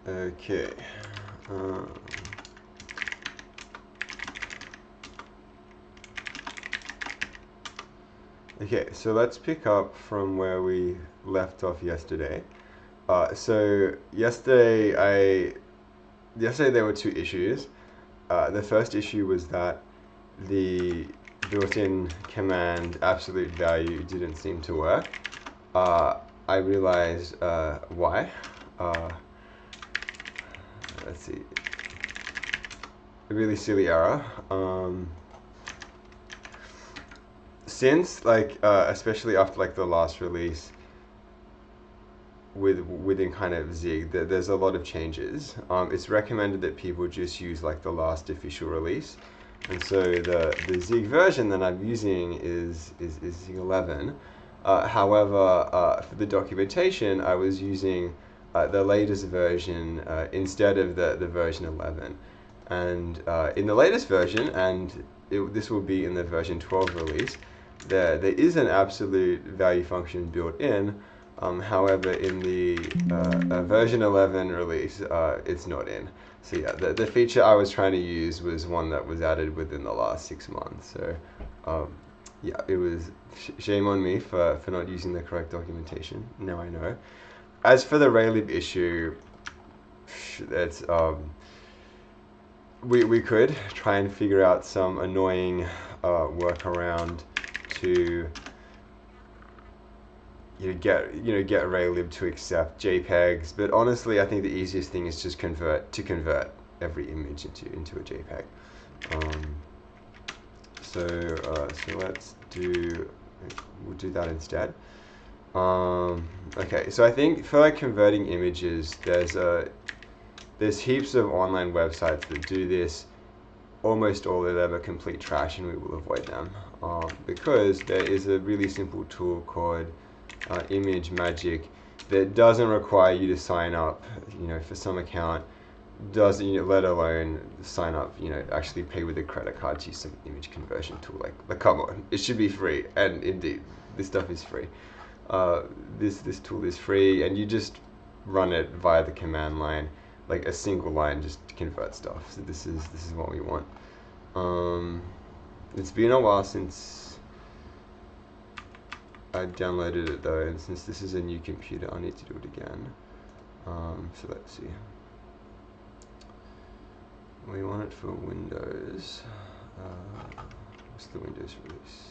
Okay. Okay, so let's pick up from where we left off yesterday. So yesterday there were two issues. The first issue was that the built-in command absolute value didn't seem to work. I realized why. Let's see. A really silly error. Since especially after like the last release within kind of Zig, there's a lot of changes. It's recommended that people just use like the last official release, and so the Zig version that I'm using is Zig 11. However, for the documentation, I was using the latest version instead of the version 11. And in the latest version, and this will be in the version 12 release, there is an absolute value function built in. However, in the version 11 release, it's not in. So yeah, the feature I was trying to use was one that was added within the last 6 months. So yeah, it was shame on me for not using the correct documentation. Now I know. As for the raylib issue, it's we could try and figure out some annoying workaround to get raylib to accept JPEGs. But honestly, I think the easiest thing is just convert every image into a JPEG. So let's we'll do that instead. Okay, so I think for like converting images, there's heaps of online websites that do this. Almost all of them are complete trash, and we will avoid them because there is a really simple tool called Image Magic that doesn't require you to sign up, for some account. Doesn't, let alone sign up, actually pay with a credit card to use some image conversion tool. Like come on, it should be free, and indeed, this stuff is free. This tool is free, and you just run it via the command line, like a single line, just to convert stuff. So this is what we want. It's been a while since I downloaded it though, and since this is a new computer, I need to do it again. So let's see. We want it for Windows. What's the Windows release?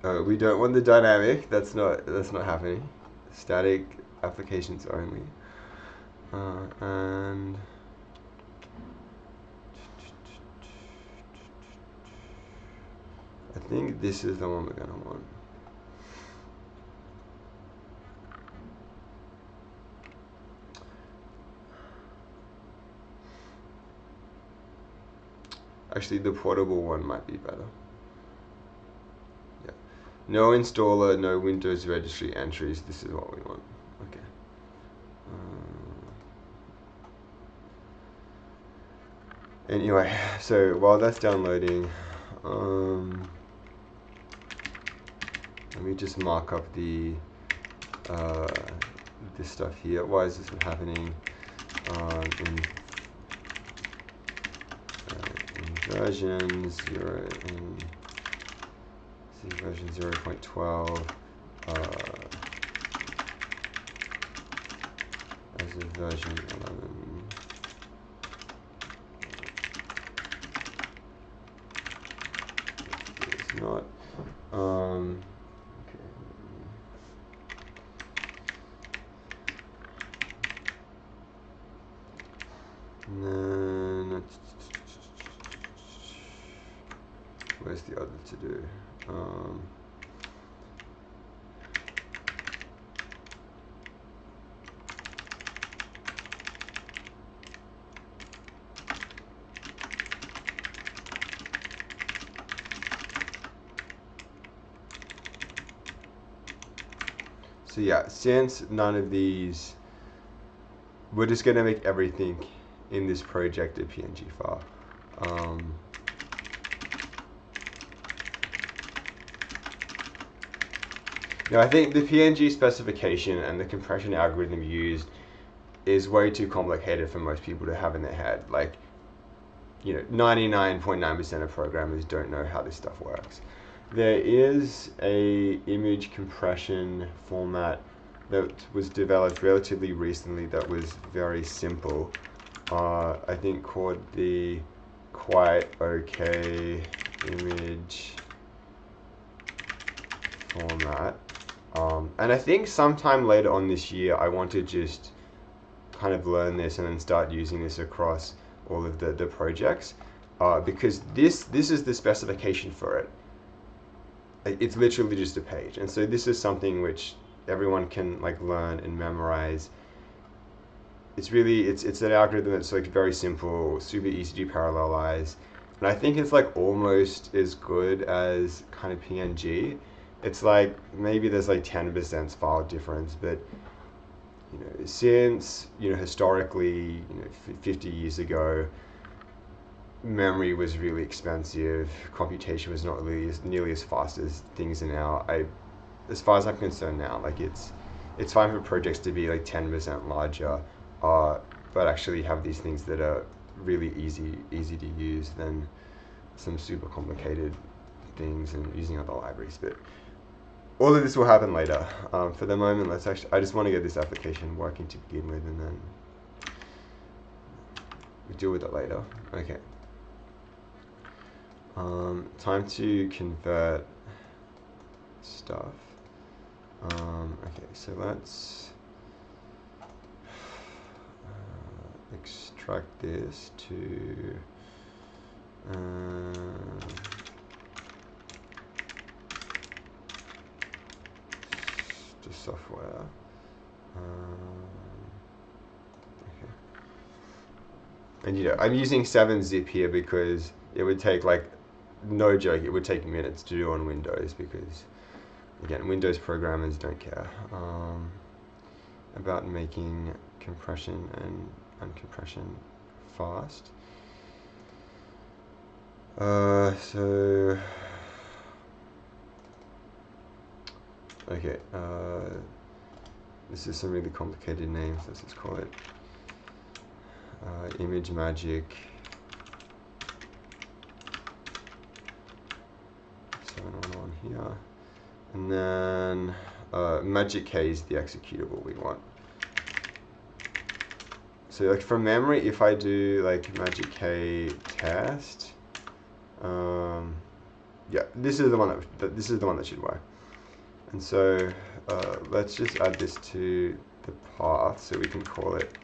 Oh, we don't want the dynamic. That's not happening. Static applications only. And I think this is the one we're gonna want. Actually, the portable one might be better. Yeah. No installer, no Windows registry entries. This is what we want. Okay. Anyway, so while that's downloading, let me just mark up the this stuff here. Why is this happening in version 0 in version 0.12 as of version 11. It's not. Okay. And then where's the other to do? So yeah, since none of these, we're just gonna make everything in this project a PNG file. I think the PNG specification and the compression algorithm used is way too complicated for most people to have in their head. Like, 99.9% of programmers don't know how this stuff works. There is a image compression format that was developed relatively recently that was very simple. I think called the Quite Okay Image format. And I think sometime later on this year I want to just kind of learn this and then start using this across all of the projects, because this is the specification for it. It's literally just a page, and so this is something which everyone can like learn and memorize. It's an algorithm that's like very simple, super easy to parallelize, and I think it's like almost as good as kind of PNG. It's like maybe there's like 10% file difference, but since historically 50 years ago, memory was really expensive, computation was not really nearly as fast as things are now. As far as I'm concerned now, like it's fine for projects to be like 10% larger, but actually have these things that are really easy to use than some super complicated things and using other libraries. But all of this will happen later. For the moment, I just want to get this application working to begin with, and then we'll deal with it later. Okay. Time to convert stuff. Okay, so let's extract this to software. Okay. And I'm using 7-zip here because it would take no joke, it would take minutes to do on Windows, because again, Windows programmers don't care about making compression and uncompression fast. So okay, this is some really complicated names. Let's just call it Image Magic 711 here, and then Magic K is the executable we want. So like from memory, if I do like Magic K test, yeah, this is the one that should work. And so let's just add this to the path so we can call it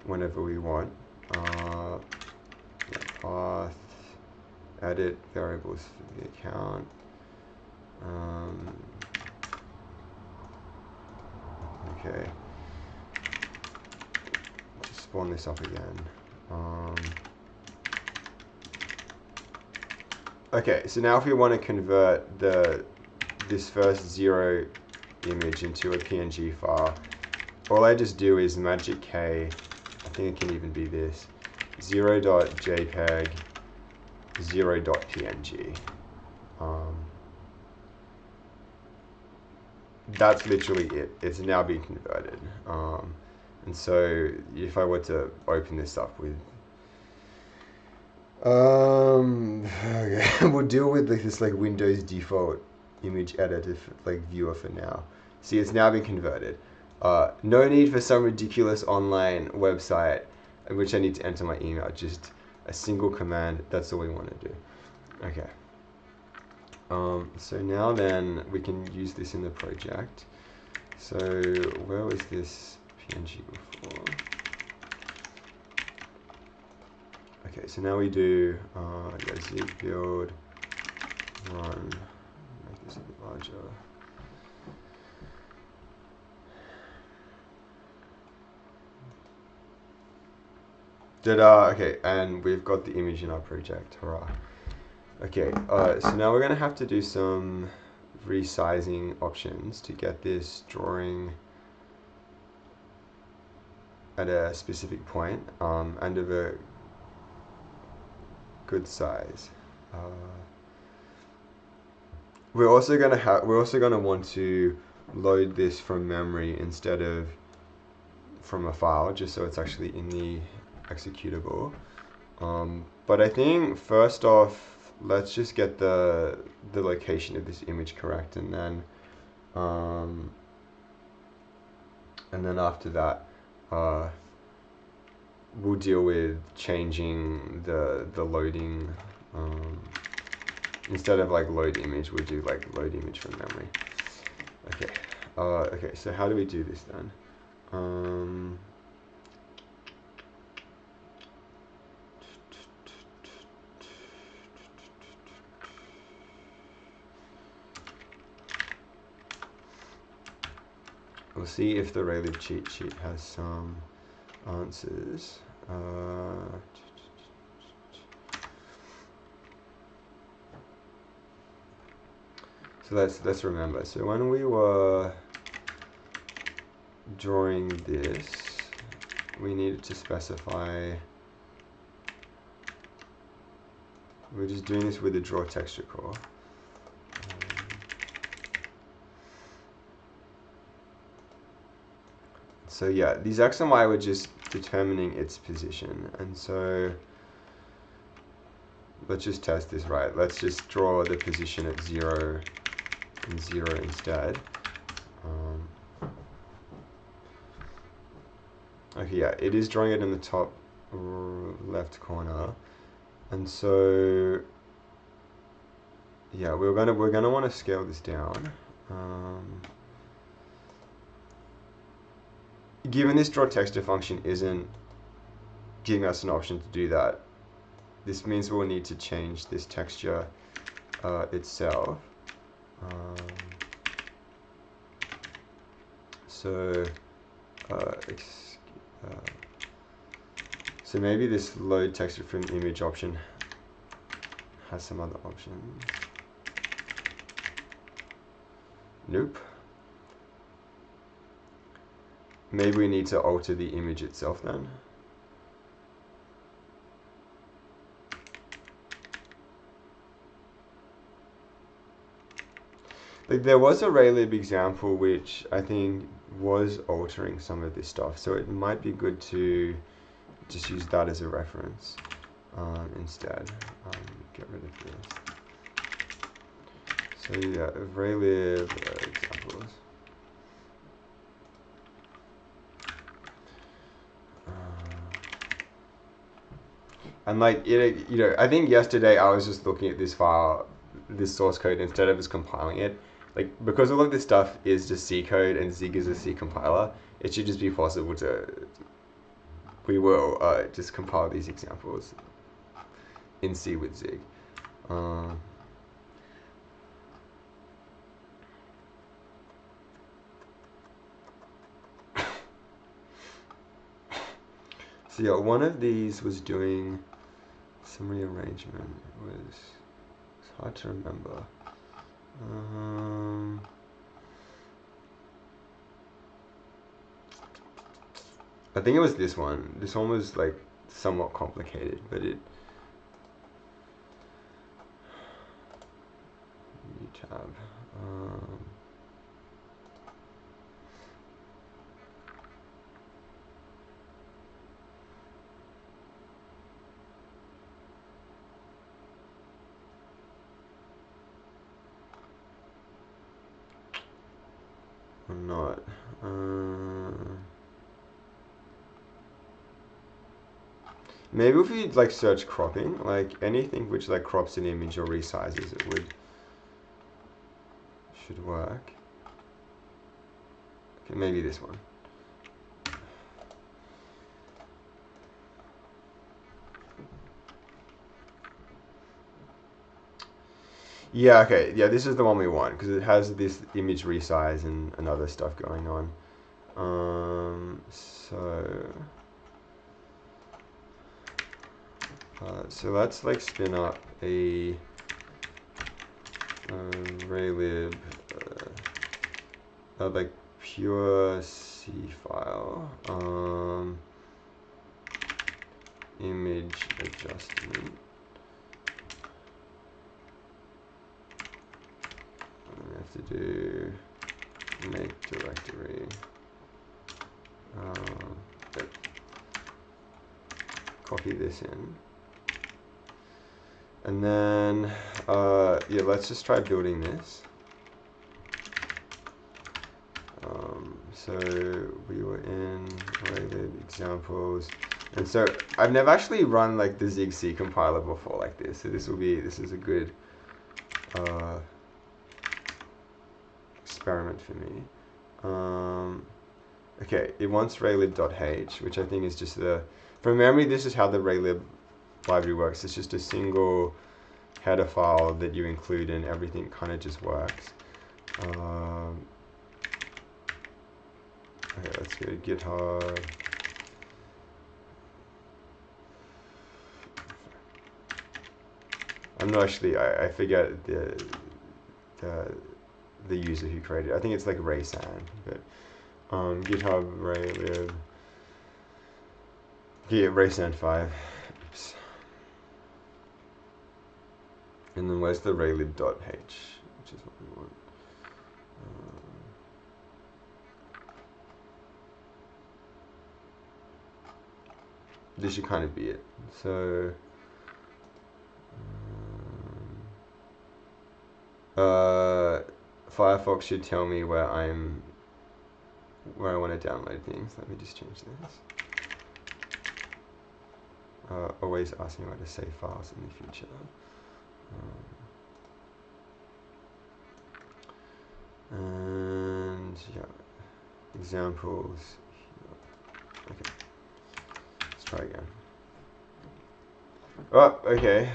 whenever we want. Yeah, path, edit variables for the account. Okay. Just spawn this up again. Okay, so now if we want to convert this first 0 image into a PNG file, all I just do is Magic K, I think it can even be this, 0.jpg, 0.png. That's literally it. It's now being converted. And so if I were to open this up with, okay, we'll deal with this like Windows default image editor viewer for now. See, it's now been converted. No need for some ridiculous online website in which I need to enter my email. Just a single command. That's all we want to do. Okay. So now then we can use this in the project. So where was this PNG before? Okay, so now we do zip build run. Make this a bit larger. Okay, and we've got the image in our project. Hurrah. Okay, so now we're going to have to do some resizing options to get this drawing at a specific point and of a good size. We're also going to want to load this from memory instead of from a file, just so it's actually in the executable. But I think first off, let's just get the location of this image correct, and then after that, we'll deal with changing the loading. Instead of like load image, we'll do like load image from memory. Okay. Okay. So how do we do this then? We'll see if the raylib cheat sheet has some answers. So let's remember. So when we were drawing this, we needed to specify. We're just doing this with the draw texture core. So yeah, these X and Y were just determining its position, and so let's just test this right. Let's just draw the position at 0 and 0 instead. Okay, yeah, it is drawing it in the top left corner, and so yeah, we're gonna want to scale this down. Given this draw texture function isn't giving us an option to do that, this means we'll need to change this texture itself. So maybe this load texture from image option has some other options. Nope. Maybe we need to alter the image itself then. Like there was a raylib example which I think was altering some of this stuff, so it might be good to just use that as a reference instead. Get rid of this. So yeah, raylib examples. And like it, you know, I think yesterday I was just looking at this file, this source code, instead of just compiling it. Like because all of this stuff is just C code and Zig is a C compiler, it should just be possible to. We will just compile these examples in C with Zig. So yeah, one of these was doing some rearrangement. It's hard to remember. I think it was this one. This one was like somewhat complicated, but it. New tab. Or not. Maybe if you like search cropping, like anything which like crops an image or resizes it should work. Okay, maybe this one. Yeah, okay, yeah, this is the one we want because it has this image resize and other stuff going on. So let's like spin up a raylib like pure C file image adjustment. I have to do make directory. Yep. Copy this in. And then, yeah, let's just try building this. So we were in raylib examples. And so I've never actually run like the Zig C compiler before like this. So this is a good experiment for me. Okay, it wants raylib.h, which I think is just from memory, this is how the raylib library works. It's just a single header file that you include and everything kind of just works. Okay, let's go to GitHub. I'm not actually, I forget the user who created it. I think it's like Raysan, but GitHub raylib. Yeah, Raysan 5. Oops. And then where's the raylib.h, which is what we want. This should kind of be it. So Firefox should tell me where I want to download things. Let me just change this. Always ask me where to save files in the future. And yeah, examples. Okay, let's try again. Oh, okay.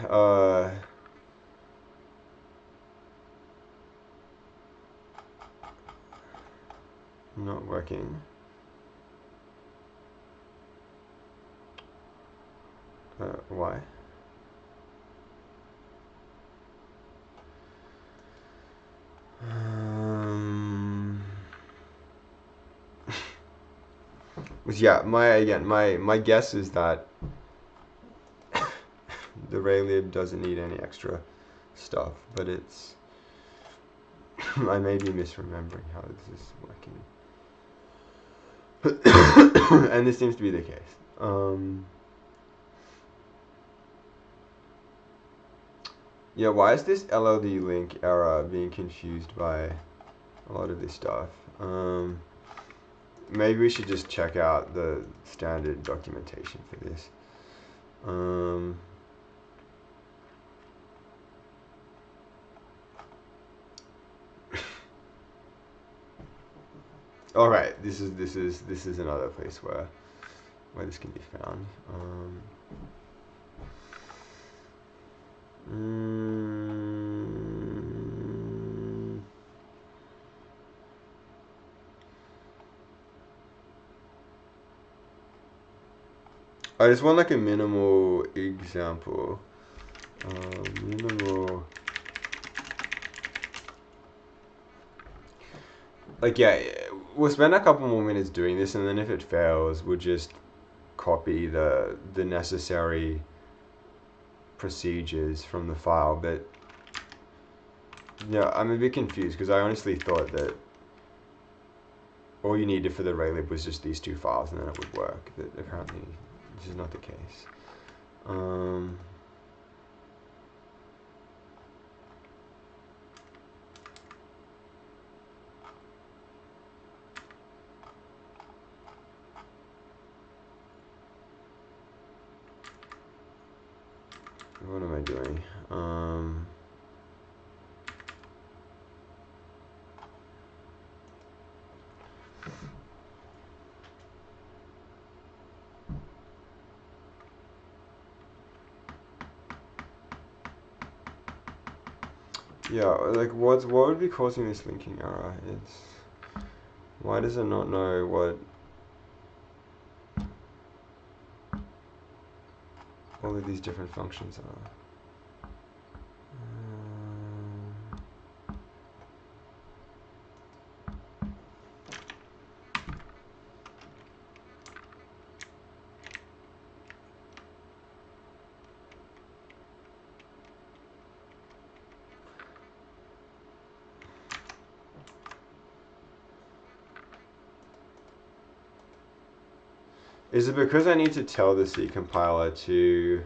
Not working. Why? Yeah, my guess is that the raylib doesn't need any extra stuff, but it's I may be misremembering how this is working. And this seems to be the case. Yeah, why is this LLD link error being confused by a lot of this stuff? Maybe we should just check out the standard documentation for this. All right, this is another place where this can be found. I just want like a minimal example. Minimal. Like, yeah, we'll spend a couple more minutes doing this, and then if it fails, we'll just copy the necessary procedures from the file. But yeah, I'm a bit confused because I honestly thought that all you needed for the raylib was just these two files, and then it would work. But apparently, this is not the case. What am I doing? Yeah, like what would be causing this linking error? It's why does it not know what all of these different functions are? Is it because I need to tell the C compiler to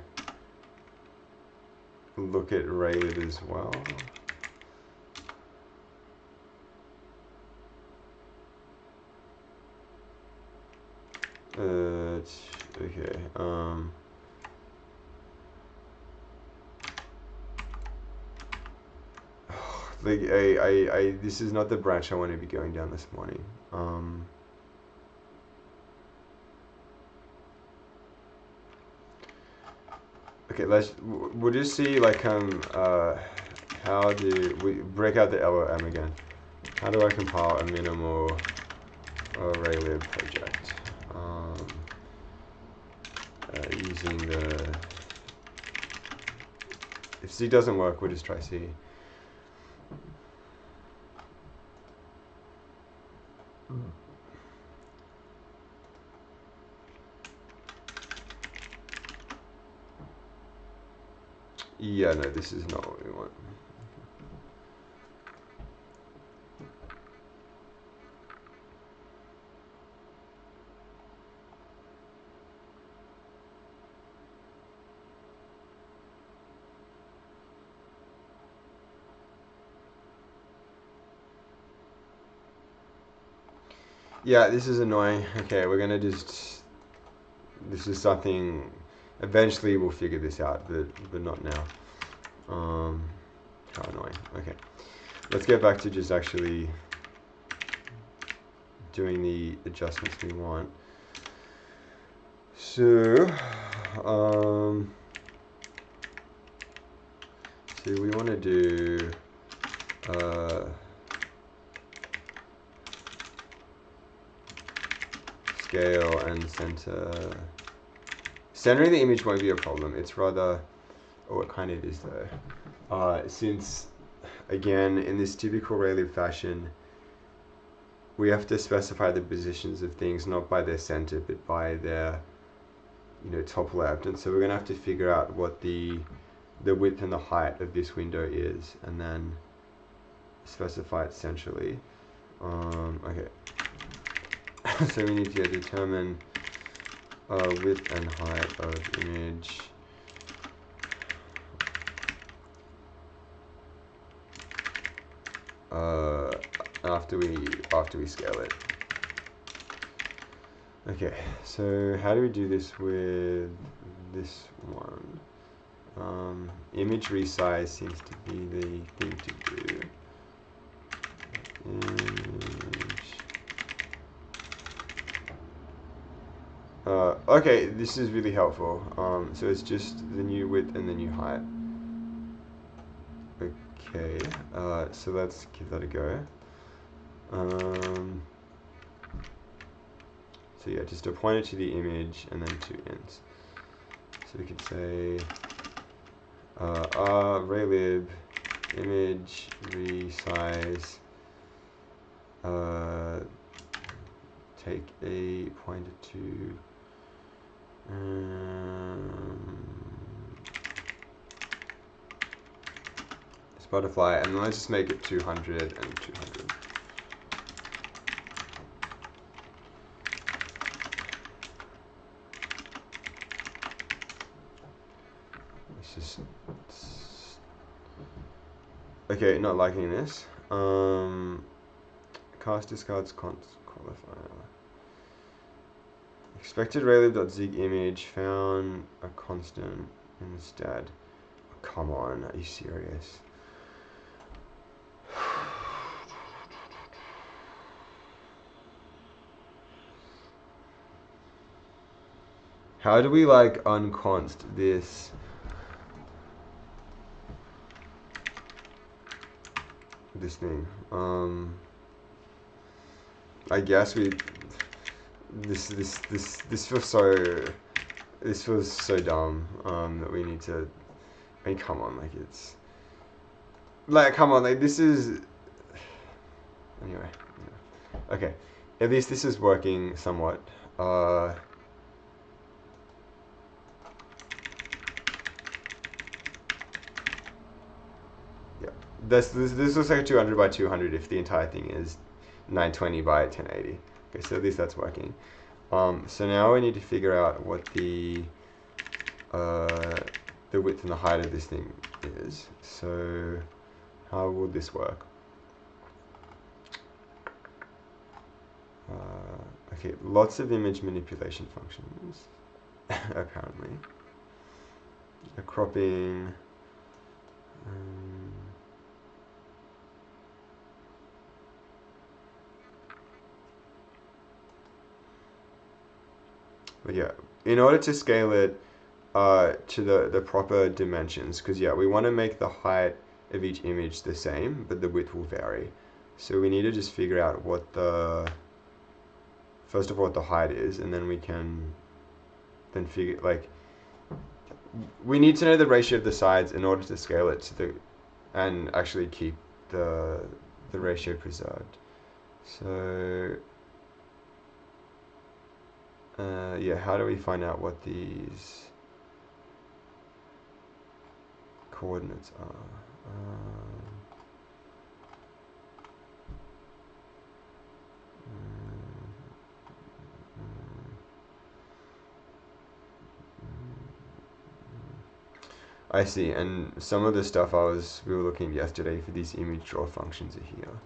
look at raylib as well? Okay. Like this is not the branch I want to be going down this morning. Okay, we'll just see like how do we break out the LOM again? How do I compile a minimal raylib project using the, if C doesn't work, we'll just try C. Yeah, no, this is not what we want. Yeah, this is annoying. Okay, we're gonna just, this is something, eventually we'll figure this out, but not now. How annoying. Okay, let's get back to just actually doing the adjustments we want. So, we want to do scale and center. Centering the image won't be a problem. It's rather, oh, it kind of is though. Since, again, in this typical raylib fashion, we have to specify the positions of things not by their center, but by their, top left. And so we're going to have to figure out what the width and the height of this window is, and then specify it centrally. Okay. So we need to determine width and height of image. After we scale it. Okay, so how do we do this with this one? Image resize seems to be the thing to do. Okay, this is really helpful. So it's just the new width and the new height. Okay, so let's give that a go. So yeah, just a pointer to the image and then two ends. So we could say raylib image resize, take a pointer to this butterfly, and let's just make it 200 and 200. Okay, not liking this. Cast discards qualifier. Expected raylib.zig image found a constant instead. Oh, come on, are you serious? How do we like unconst this? This thing. I guess we. This feels so. This feels so dumb. That we need to. I mean, come on, like it's. Like, come on, like this is. Anyway. Yeah. Okay. At least this is working somewhat. This looks like a 200 by 200 if the entire thing is 920 by 1080. Okay, so at least that's working. So now we need to figure out what the width and the height of this thing is. So how will this work? Okay, lots of image manipulation functions, apparently. A cropping. But yeah, in order to scale it to the proper dimensions, because yeah, we want to make the height of each image the same, but the width will vary. So we need to just figure out what the, first of all, what the height is, and then we can then figure, like, we need to know the ratio of the sides in order to scale it to the, and actually keep the ratio preserved. So yeah, how do we find out what these coordinates are? I see, and some of the stuff we were looking at yesterday for these image draw functions are here.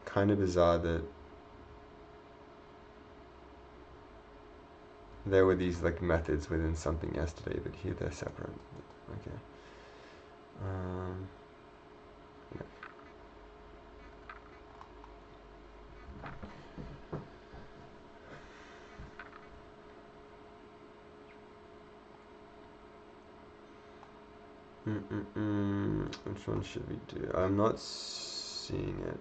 Kind of bizarre that there were these like methods within something yesterday, but here they're separate. Okay. Yeah. Which one should we do? I'm not seeing it.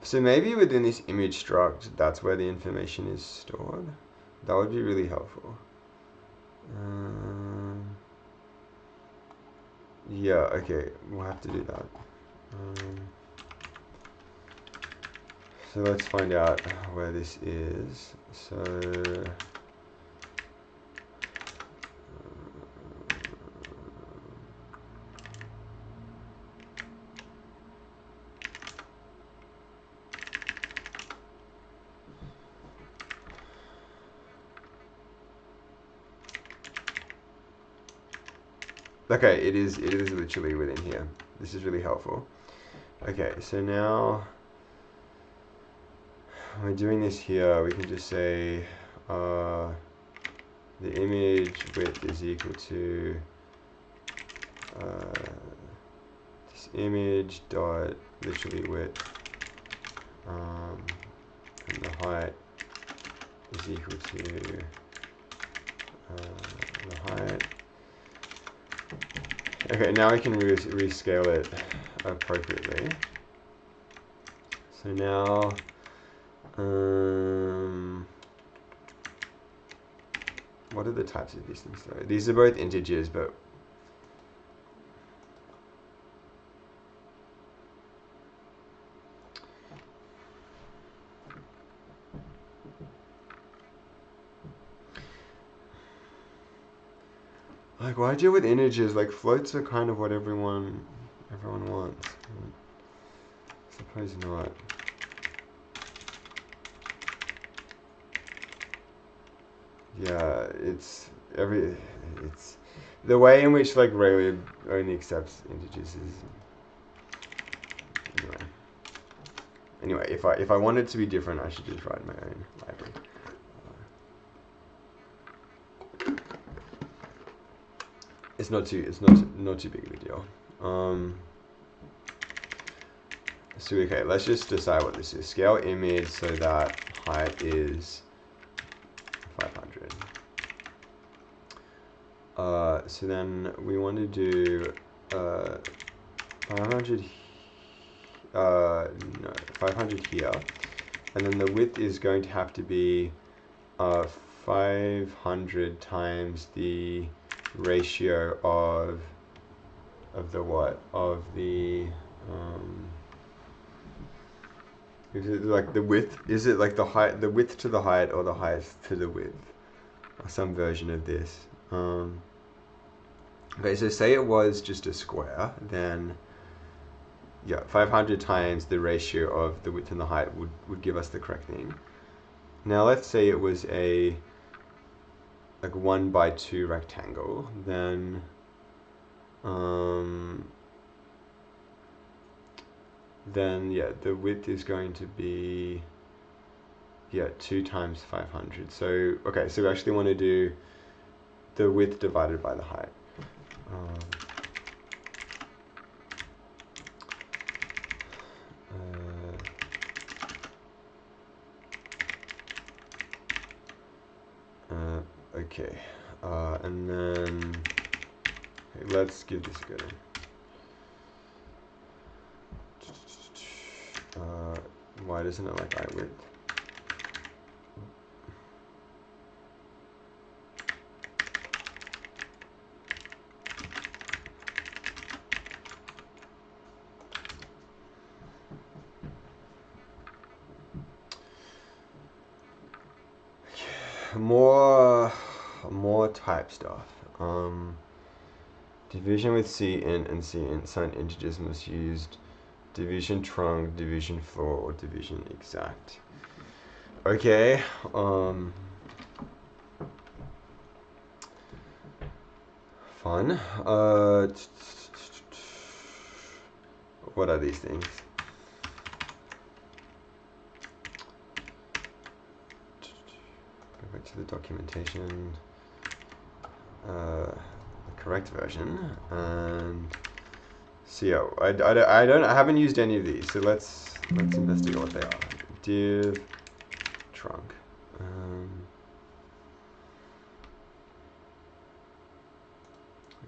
So maybe within this image struct, that's where the information is stored. That would be really helpful. Yeah, okay, we'll have to do that. So let's find out where this is. So okay, it is literally within here. This is really helpful. Okay, so now when we're doing this here, we can just say the image width is equal to this image dot literally width, and the height is equal to the height. Okay, now we can rescale it appropriately. So now, what are the types of these things though? These are both integers, but like, why deal with integers? Like, floats are kind of what everyone wants. I suppose not. Yeah, it's the way in which like raylib only accepts integers is anyway. If I want it to be different, I should just write my own library. It's not too big of a deal. So okay, let's just decide what this is. Scale image so that height is 500. So then we want to do 500. No, 500 here, and then the width is going to have to be 500 times the ratio of the what? Of the Is it like the width? Is it like the height, the width to the height, or the height to the width, or some version of this? Okay, so say it was just a square, then yeah, 500 times the ratio of the width and the height would give us the correct thing. Now let's say it was a like 1 by 2 rectangle, then yeah, the width is going to be 2 times 500. So okay, so we actually want to do the width divided by the height. Okay, and then okay, let's give this a go. Why doesn't it like height width? More type stuff. Division with cint and cint signed integers must use division trunc, division floor, or division exact. Okay. Fun. What are these things? Go back to the documentation. The correct version, and so yeah, I haven't used any of these, so let's investigate what they are. Div trunc.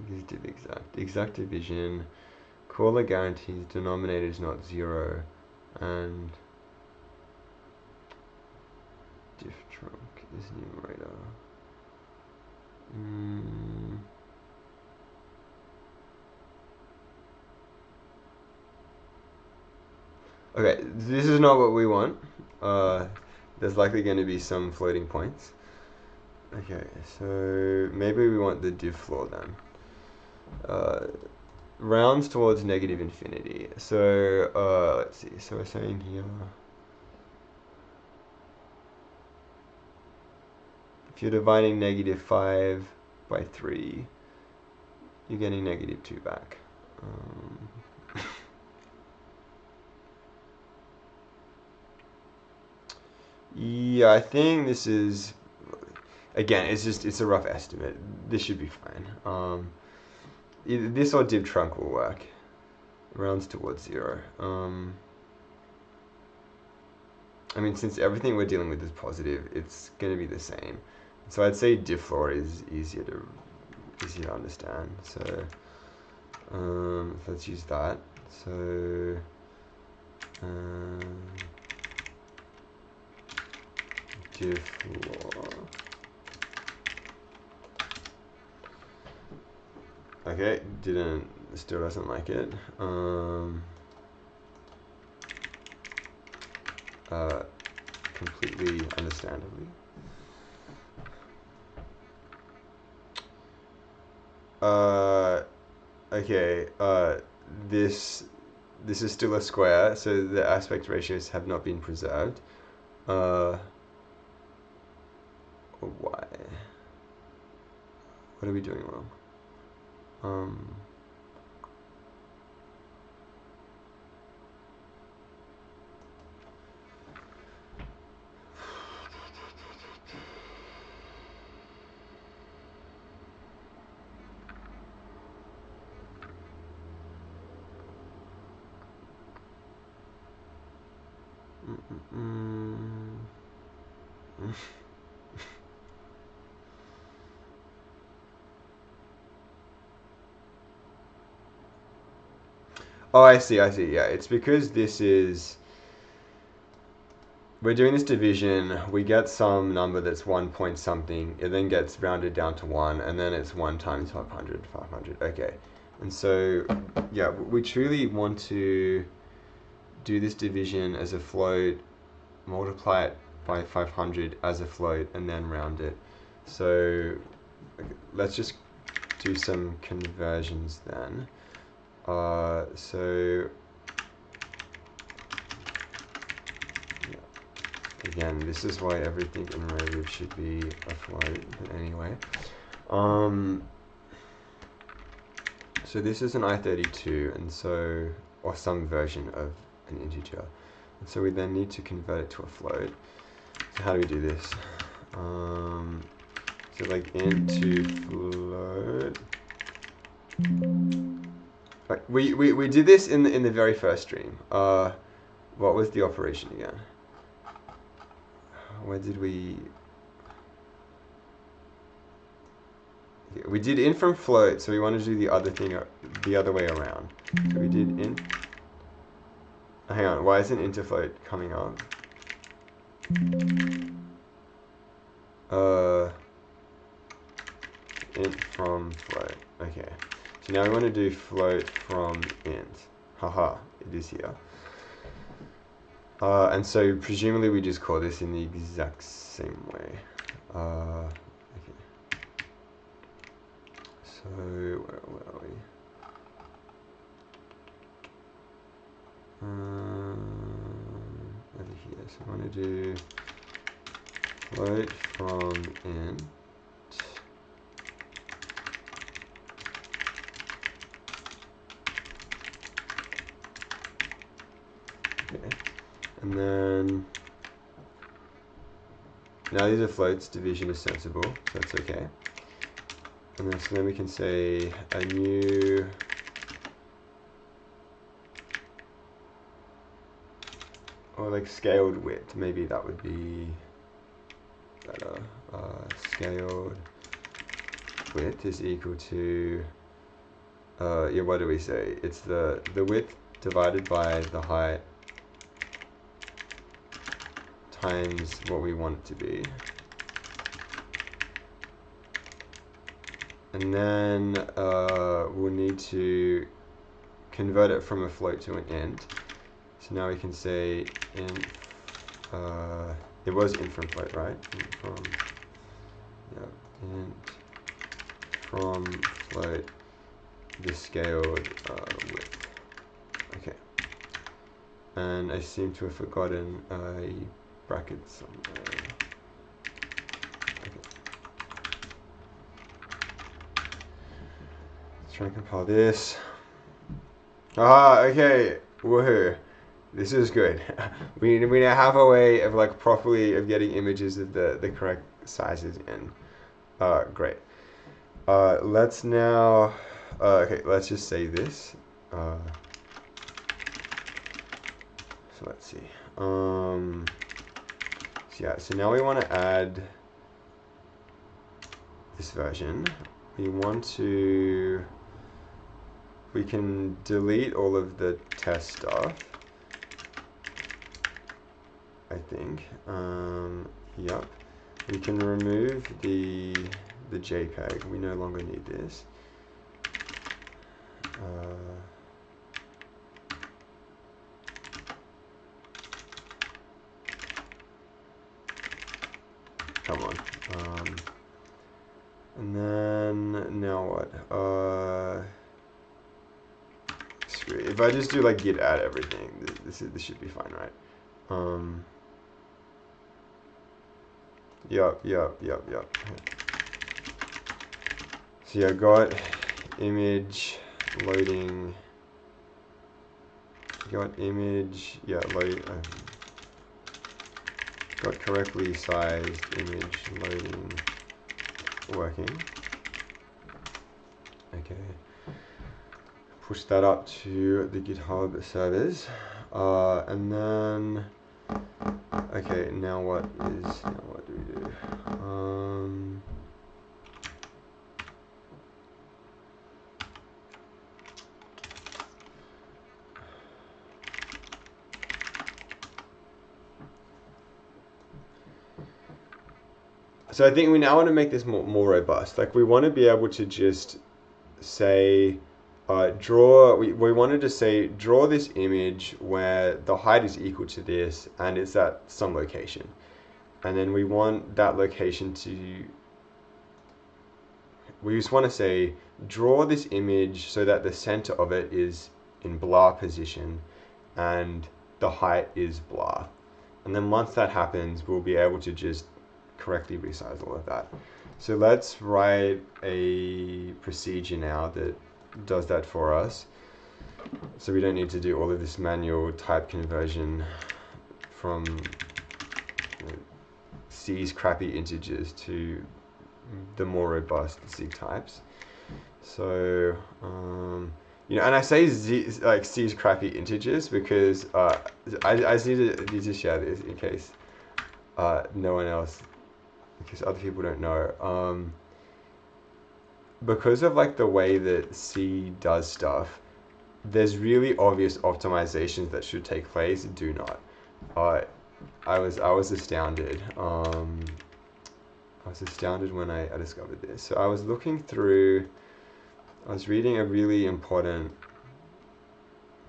Use div exact division. Caller guarantees denominator is not 0, and div trunc is numerator. Okay, this is not what we want. There's likely going to be some floating points. Okay, so maybe we want the div floor then. Rounds towards negative infinity. So let's see. So we're saying here, if you're dividing -5 by 3, you're getting -2 back. Yeah, I think this is, again, it's a rough estimate. This should be fine. Either this or div trunc will work. Rounds towards 0. I mean, since everything we're dealing with is positive, it's going to be the same. So I'd say div floor is easier to understand. So let's use that. So div floor. Okay, still doesn't like it. Completely understandably. Okay, this is still a square, so the aspect ratios have not been preserved. Why? What are we doing wrong? Oh, I see. Yeah, it's because we're doing this division, we get some number that's 1 point something, it then gets rounded down to 1, and then it's 1 times 500, okay. And so, yeah, we truly want to do this division as a float, multiply it by 500 as a float, and then round it. So let's just do some conversions then. So yeah. Again, this is why everything in raylib should be a float. But anyway, so this is an I32, and so, or some version of an integer. And so we then need to convert it to a float. So how do we do this? So like int to float. Like we did this in the very first stream. What was the operation again? Where did we? Yeah, we did int from float, so we want to do the other thing the other way around. So we did int. Hang on, why isn't int to float coming up? Int from float. Okay. So now we want to do float from int. Haha, it is here. And so presumably we just call this in the exact same way. Okay. So where are we? Over here. So I want to do float from int. Okay. And then now these are floats, division is sensible, so that's okay. And then, so then we can say a new or like scaled width, maybe that would be better. Scaled width is equal to yeah, what do we say? It's the width divided by the height times what we want it to be. And then we'll need to convert it from a float to an int. So now we can say int, it was int from float, right? Int from, yeah, int from float, the scaled width. Okay. And I seem to have forgotten a bracket somewhere. Okay. Let's try and compile this. Ah, okay. Woohoo. This is good. we now have a way of like properly of getting images of the correct sizes in. Great. Let's now okay, let's just save this. So let's see. So yeah, so now we want to add this version. We can delete all of the test stuff, I think. Yep. We can remove the JPEG. We no longer need this. Come on. And then now what? If I just do like git add everything, this should be fine, right? Yup. So yeah, got image loading. Got image, yeah, load. Got correctly sized image loading working. Okay. Push that up to the GitHub servers, and then okay. Now what do we do? So I think we now want to make this more robust. Like we want to be able to just say we wanted to say draw this image where the height is equal to this and it's at some location. And then we want that location to, we just want to say draw this image so that the center of it is in blah position and the height is blah. And then once that happens, we'll be able to just correctly resize all of that. So let's write a procedure now that does that for us. So we don't need to do all of this manual type conversion from C's crappy integers to the more robust Z types. So, and I say C's crappy integers because I just need to share this in case no one else, in case other people don't know. Because of the way that C does stuff, there's really obvious optimizations that should take place do not. I was astounded. I was astounded when I discovered this. So I was looking through. I was reading a really important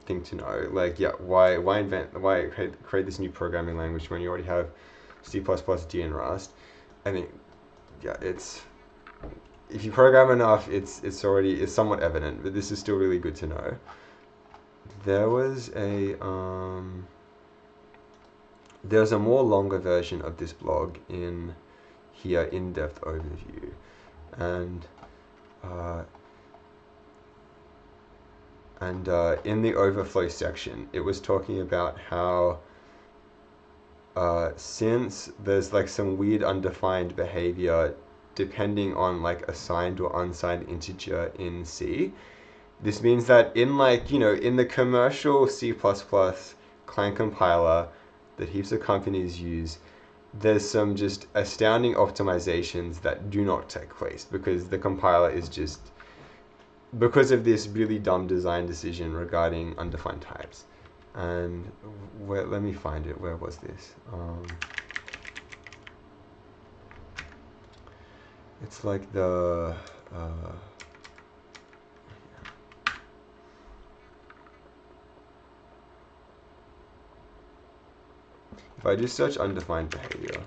thing to know. Why create this new programming language when you already have C++, D, and Rust? I think, it's. If you program enough, it's somewhat evident, but this is still really good to know. There was a there's a more longer version of this blog in here, in-depth overview, and in the overflow section, it was talking about how since there's some weird undefined behavior depending on assigned or unsigned integer in C, this means that in in the commercial C++ Clang compiler that heaps of companies use, there's some just astounding optimizations that do not take place because the compiler is just, because of this really dumb design decision regarding undefined types. And let me find it. Where was this? It's the if I just search undefined behavior.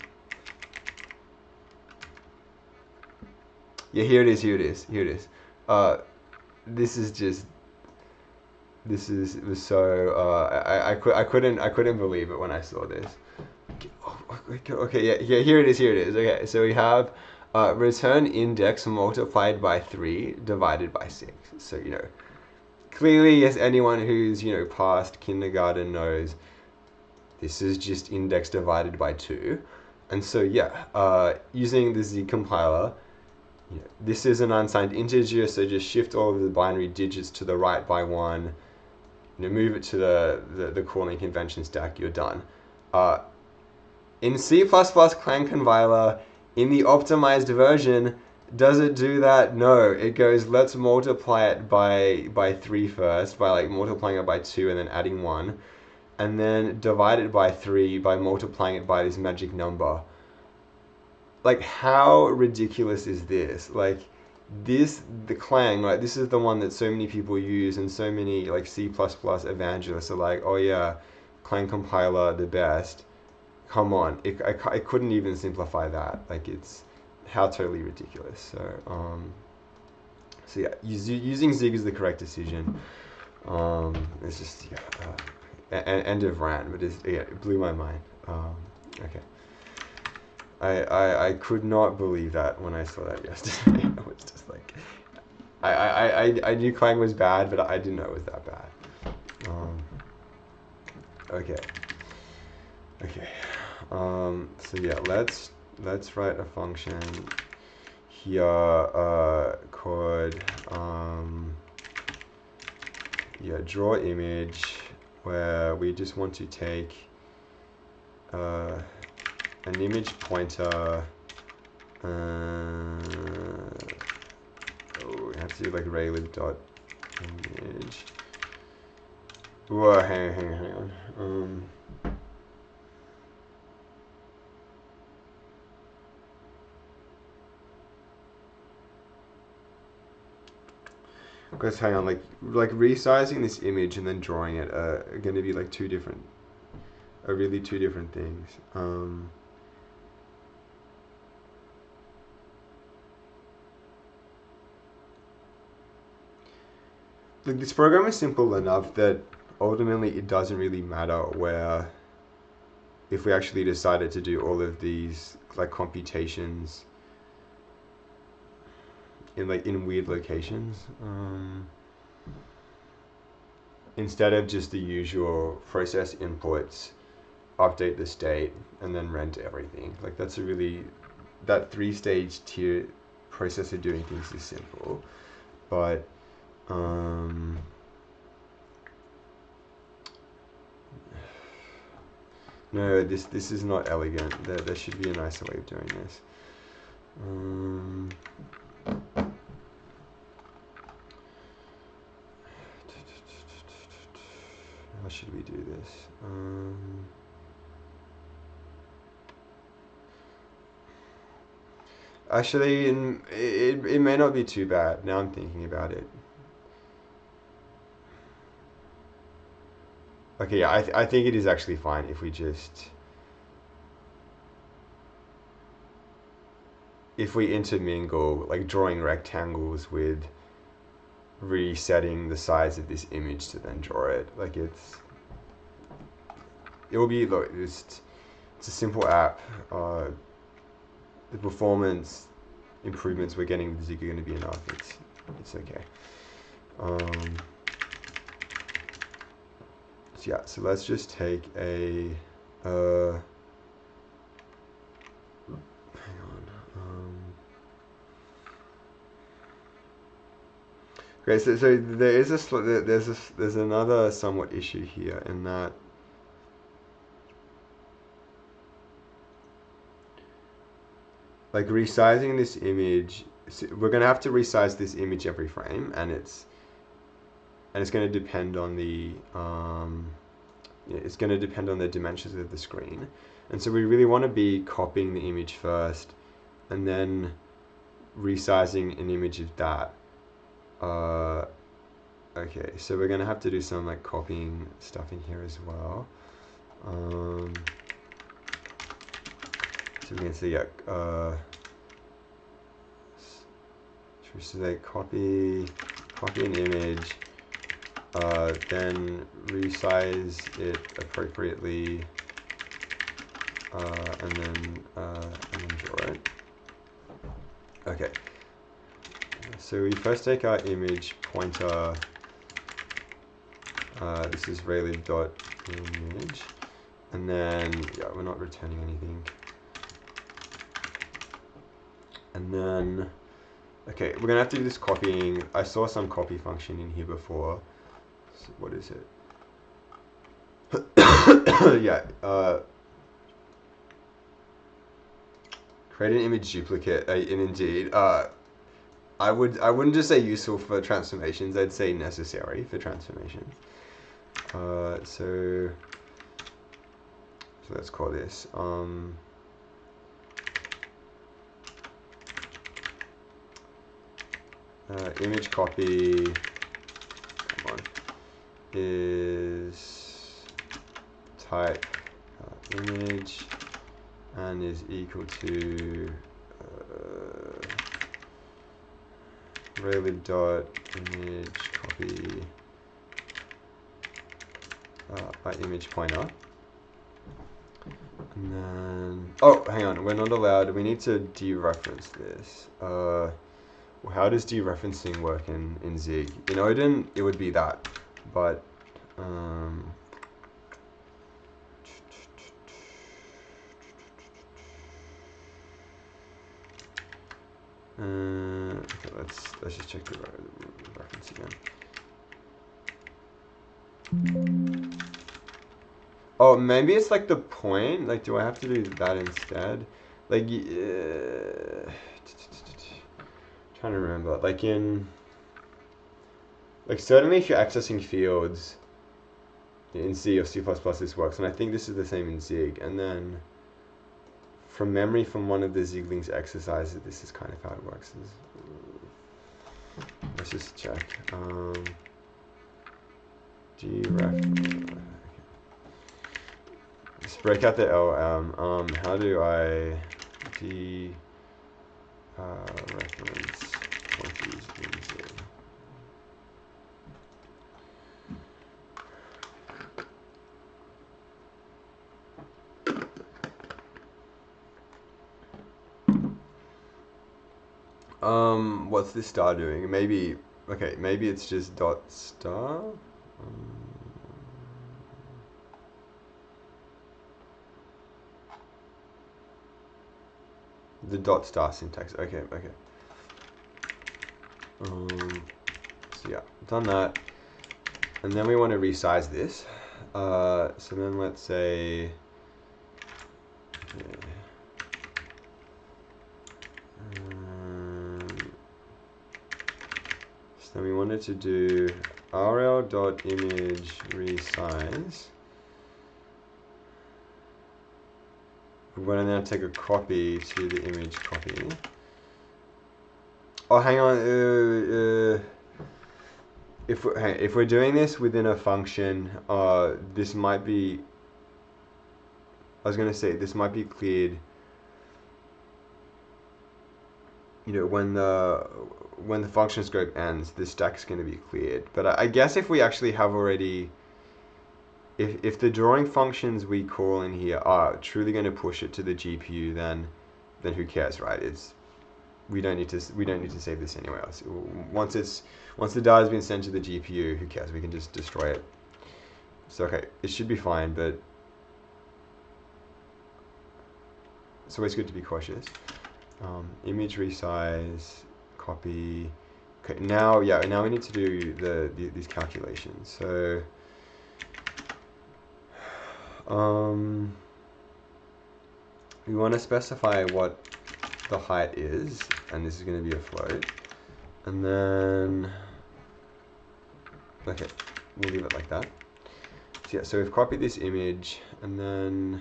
Yeah, here it is. It was so I couldn't believe it when I saw this. Okay, yeah, here it is. Okay, so we have return index multiplied by 3 divided by 6. So clearly, as anyone who's past kindergarten knows, this is just index divided by 2. And so using the Z compiler, this is an unsigned integer, so just shift all of the binary digits to the right by 1, move it to the calling convention stack, you're done. In C++ Clang compiler, in the optimized version, does it do that? No, it goes, let's multiply it by 3 first, by multiplying it by 2 and then adding 1, and then divide it by 3 by multiplying it by this magic number. How ridiculous is this? The Clang, this is the one that so many people use, and so many C++ evangelists are oh yeah, Clang compiler the best. Come on, I couldn't even simplify that. It's how totally ridiculous. So yeah, using Zig is the correct decision. It's just end of rant, but it blew my mind. Okay. I could not believe that when I saw that yesterday. I was just I knew Clang was bad, but I didn't know it was that bad. Okay. So yeah, let's write a function here called draw image, where we just want to take an image pointer. We have to do raylib dot image. Whoa, hang on. Because hang on, like resizing this image and then drawing it are going to be like really two different things. Like this program is simple enough that ultimately it doesn't really matter where, if we actually decided to do all of these like computations in weird locations, instead of just the usual process inputs, update the state, and then rent everything. Like that 3-stage tier process of doing things is simple, but no, this is not elegant. There should be a nicer way of doing this. How should we do this? Actually, it may not be too bad. Now I'm thinking about it. Okay, yeah, I think it is actually fine if we just... if we intermingle, like drawing rectangles with resetting the size of this image to then draw it. Like it will be, look, it's a simple app. The performance improvements we're getting with Zig are going to be enough. It's okay. So yeah, so let's just take a hang on. Okay, so there is there's another somewhat issue here in that like resizing this image, we're gonna have to resize this image every frame, and it's going to depend on the it's going to depend on the dimensions of the screen, and so we really want to be copying the image first and then resizing an image of that. Okay, so we're going to have to do some like copying stuff in here as well. So we can see, yeah, so they copy an image, then resize it appropriately, and then draw it. Okay. So we first take our image pointer. This is raylib.image, and then yeah, we're not returning anything. And then, okay, we're gonna have to do this copying. I saw some copy function in here before. So what is it? Yeah. Create an image duplicate. And indeed, I wouldn't just say useful for transformations. I'd say necessary for transformations. So let's call this image copy. Come on, is type image and is equal to raylib.image copy by image pointer. And then, oh, hang on, we're not allowed, we need to dereference this. How does dereferencing work in Zig? In Odin, it would be that, but okay, let's just check the reference again. Oh, maybe it's like the point. Like, do I have to do that instead? Like, trying to remember. Like certainly if you're accessing fields in C or C++, this works, and I think this is the same in Zig. And then from memory, from one of the Zig Links exercises, this is kind of how it works. let's just check. Deref. Let's break out the LM. How do I reference quantities in Z? What's this star doing? Maybe, okay, maybe it's just dot star. The dot star syntax. Okay, okay. So yeah, done that, and then we want to resize this. So then let's say. Okay. So then we wanted to do rl.image resize. We're going to now take a copy to the image copy. Oh, hang on. If we're doing this within a function, this might be. I was going to say this might be cleared. You know, when the function scope ends, this stack is going to be cleared. But I guess if we actually have already. If the drawing functions we call in here are truly going to push it to the GPU, then who cares, right? We don't need to save this anywhere else. Once the data has been sent to the GPU, who cares? We can just destroy it. So okay, it should be fine, but it's always good to be cautious. Image resize, copy. Okay, now we need to do these calculations. So. We want to specify what the height is, and this is going to be a float. And then, okay, we'll leave it like that. So yeah, so we've copied this image, and then,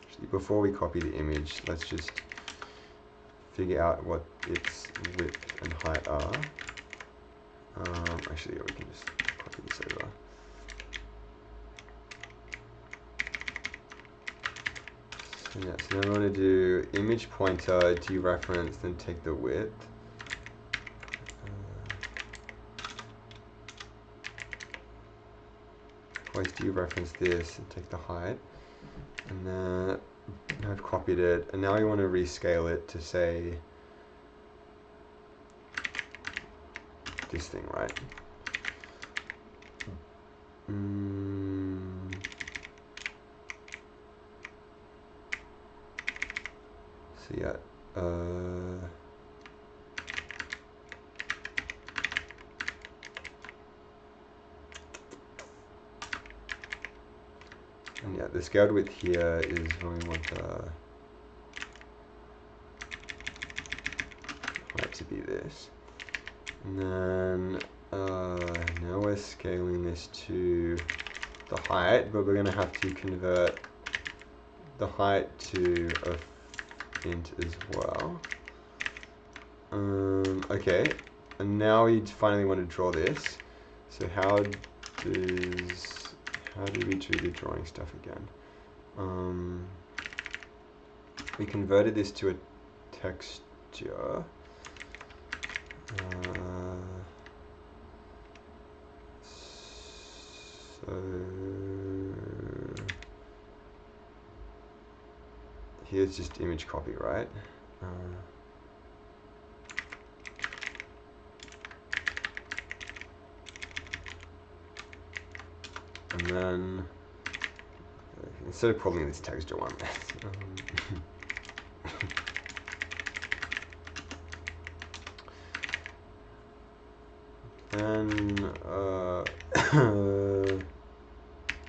actually before we copy the image, let's just figure out what its width and height are. Actually, yeah, we can just copy this over. Yeah, so then we want to do image pointer dereference, then take the width. Twice dereference this and take the height. And then I've copied it, and now we want to rescale it to say this thing, right? So yeah, and yeah, the scaled width here is when we want the height to be this. And then now we're scaling this to the height, but we're going to have to convert the height to a int as well. Okay, and now we finally want to draw this. So how do we do the drawing stuff again? We converted this to a texture. So here's just image copy, right? And then instead of calling this texture one,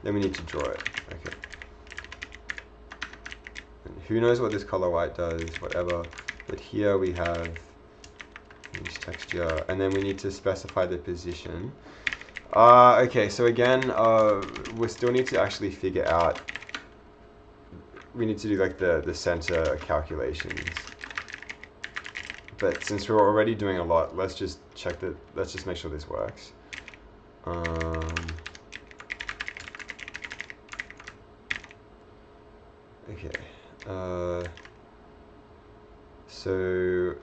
then we need to draw it. Okay. And who knows what this color white does, whatever. But here we have image texture, and then we need to specify the position. Okay, so again, we still need to actually figure out. We need to do like the center calculations. but since we're already doing a lot, let's just check that. Let's just make sure this works. Okay. So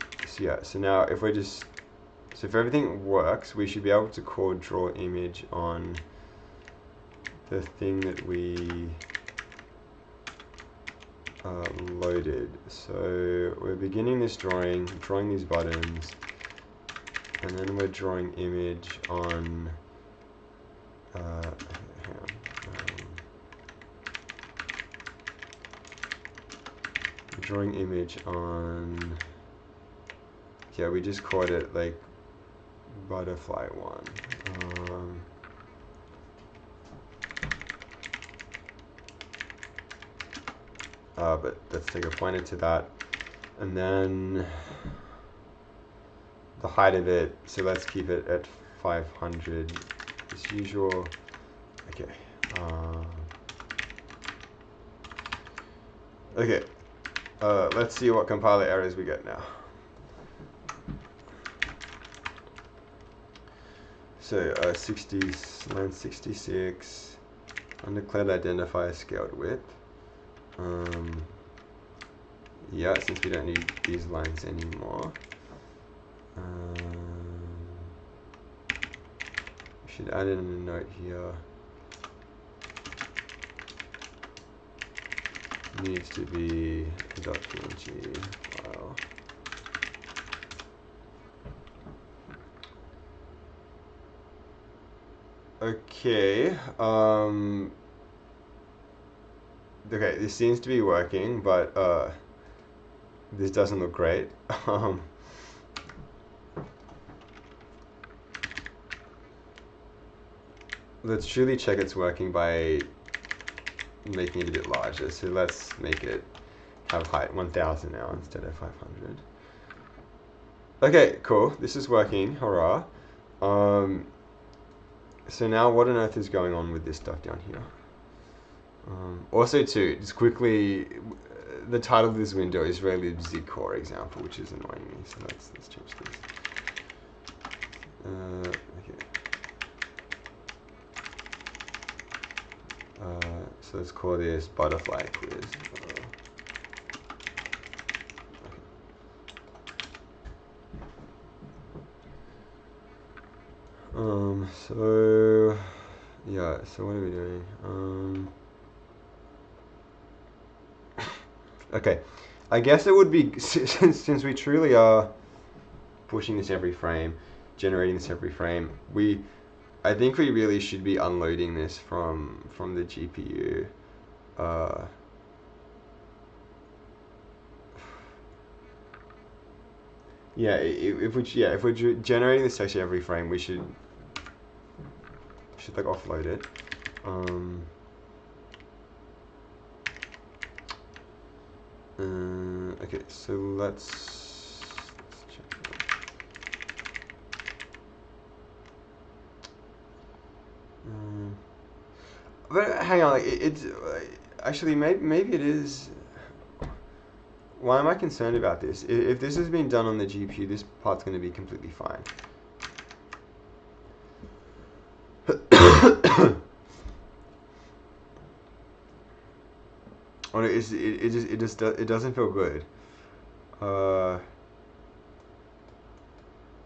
now if we're just, so if everything works, we should be able to call draw image on the thing that we loaded. So we're beginning this drawing these buttons, and then we're drawing image on, hang on, drawing image on, yeah, we just called it like butterfly one. But let's take a pointer to that, and then the height of it, so let's keep it at 500 as usual. Okay. Okay. Let's see what compiler errors we get now. So line 66, undeclared identifier scaled width. Yeah, since we don't need these lines anymore. We should add in a note here. Needs to be a .png file. Okay. Okay, this seems to be working, but this doesn't look great. Let's truly check it's working by making it a bit larger. So let's make it have height 1000 now instead of 500. Okay, cool. This is working. Hurrah. So now what on earth is going on with this stuff down here? Also too, just quickly, the title of this window is raylib zig core example, which is annoying me. So let's change this. Okay. So let's call this butterfly quiz. So yeah, so what are we doing? Okay, I guess it would be, since we truly are pushing this every frame, generating this every frame, I think we really should be unloading this from the GPU. Yeah, if we're generating this text every frame, we should like offload it. Okay, so let's check that. But hang on, like it's actually maybe it is. Why am I concerned about this? If this has been done on the GPU, this part's going to be completely fine. Oh, it doesn't feel good.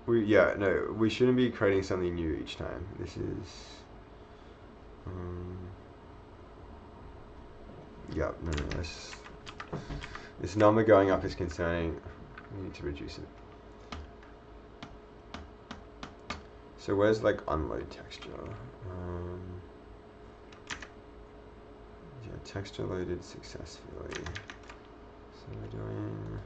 We shouldn't be creating something new each time. This is. Yeah, no, this number going up is concerning. We need to reduce it. So where's like unload texture? Yeah, texture loaded successfully. So we're doing.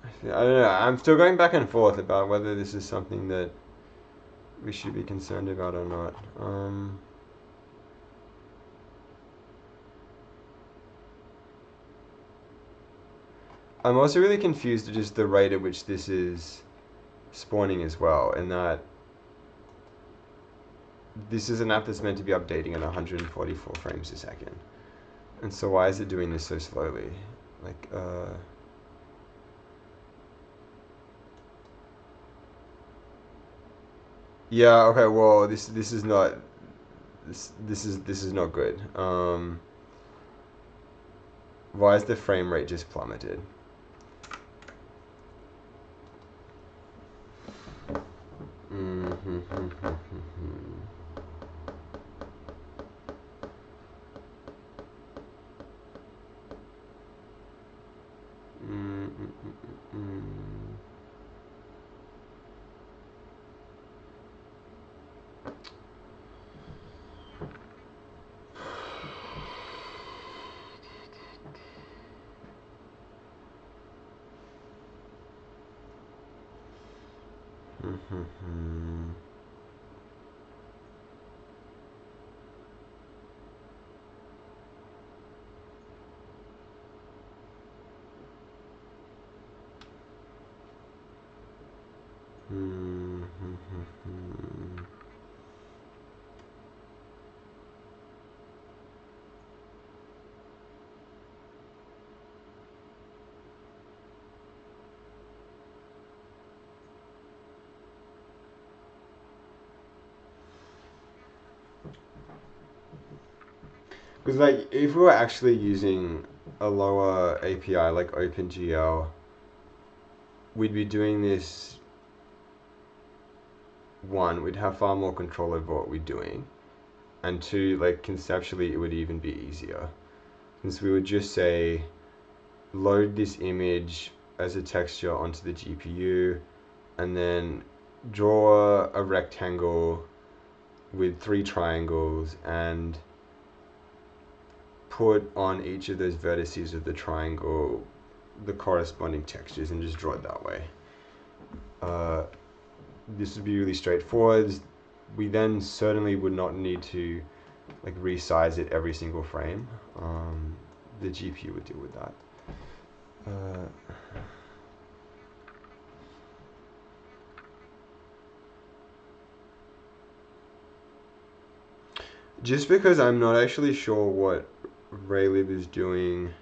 I I don't know. I'm still going back and forth about whether this is something that we should be concerned about or not. I'm also really confused at just the rate at which this is spawning as well, and that this is an app that's meant to be updating at 144 frames a second. And so why is it doing this so slowly? Like, yeah, okay, well, this is not this is not good. Why is the frame rate just plummeted? Because like, if we were actually using a lower API like OpenGL, we'd be doing this. One, we'd have far more control over what we're doing, and two, like conceptually, it would even be easier, since we would just say, load this image as a texture onto the GPU, and then draw a rectangle with 3 triangles and put on each of those vertices of the triangle the corresponding textures and just draw it that way. This would be really straightforward. We then certainly would not need to like resize it every single frame. The GPU would deal with that. Just because I'm not actually sure what raylib is doing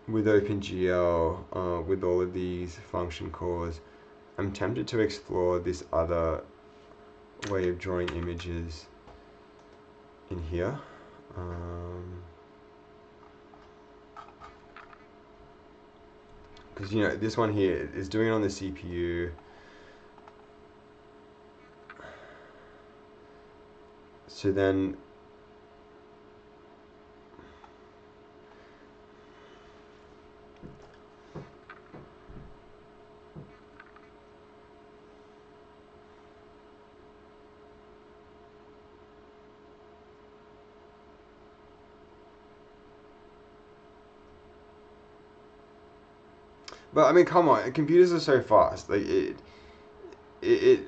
with OpenGL, with all of these function calls, I'm tempted to explore this other way of drawing images in here. Because, you know, this one here is doing it on the CPU. So then but I mean, come on, computers are so fast. Like it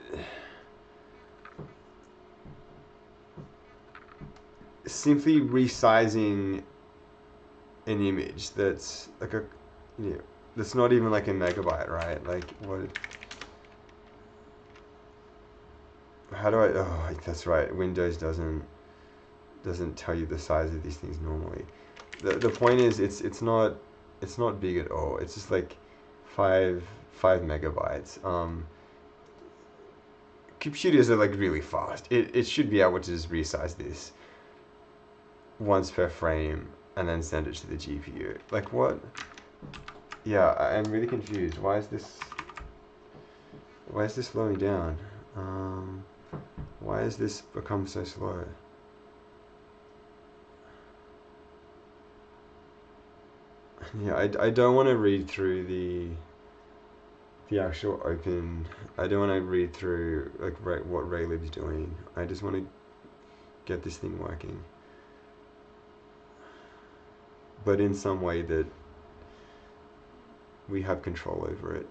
simply resizing an image that's like a, you know, that's not even like a megabyte, right? Like what? How do I? Oh, that's right. Windows doesn't tell you the size of these things normally. The point is, it's not big at all. It's just like five megabytes. Computers are like really fast. It should be able to just resize this once per frame and then send it to the GPU. Like what? Yeah, I'm really confused. Why is this slowing down? Why has this become so slow? Yeah, I don't want to read through the actual open. I don't want to read through like what raylib's doing. I just want to get this thing working, but in some way that we have control over it.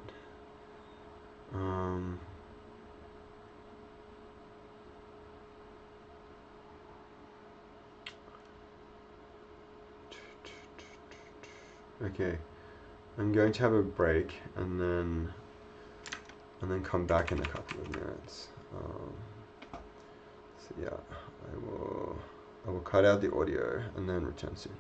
Um, okay, I'm going to have a break and then come back in a couple of minutes. So yeah, I will cut out the audio and then return soon.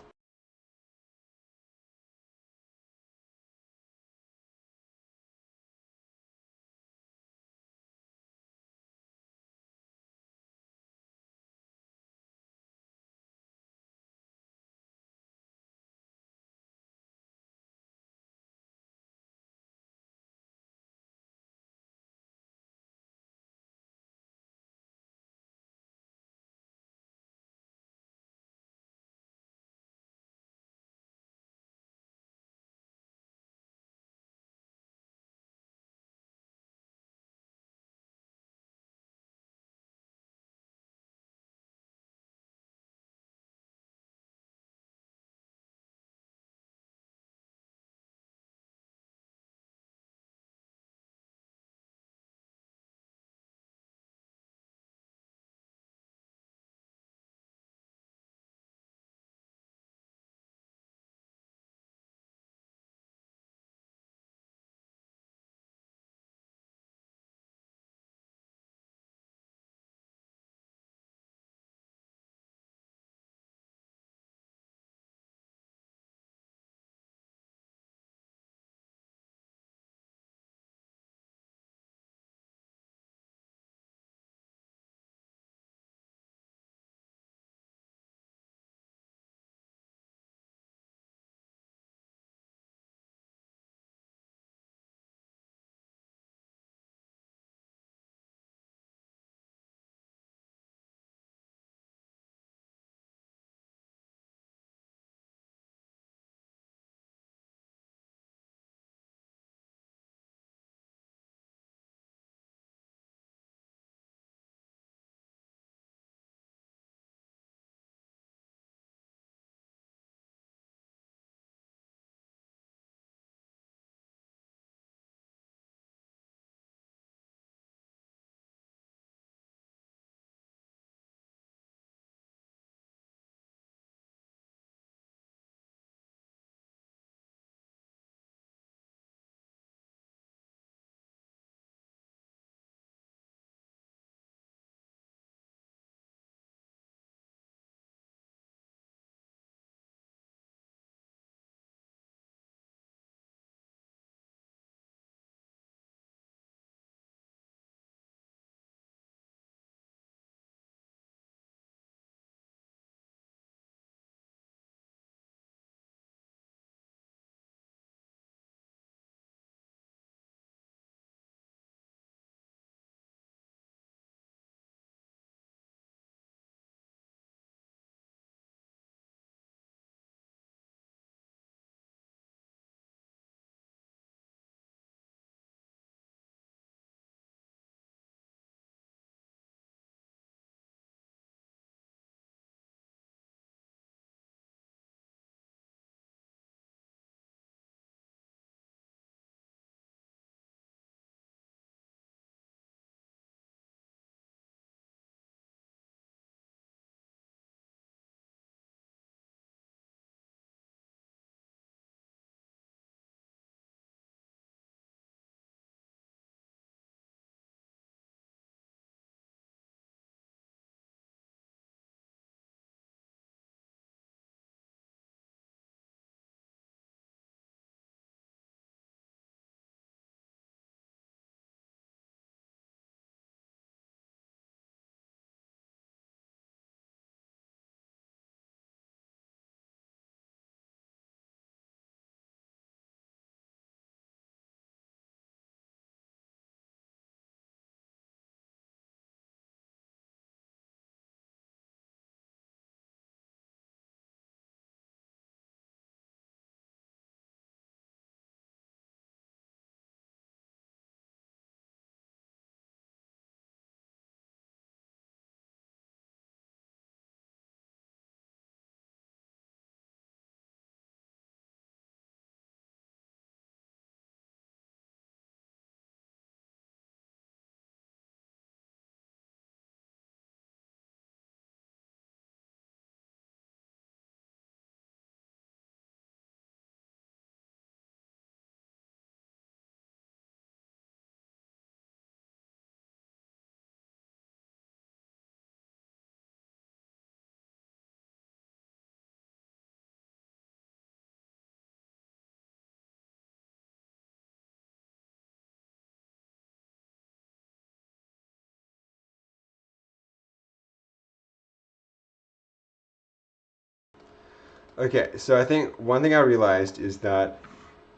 Okay, so I think one thing I realized is that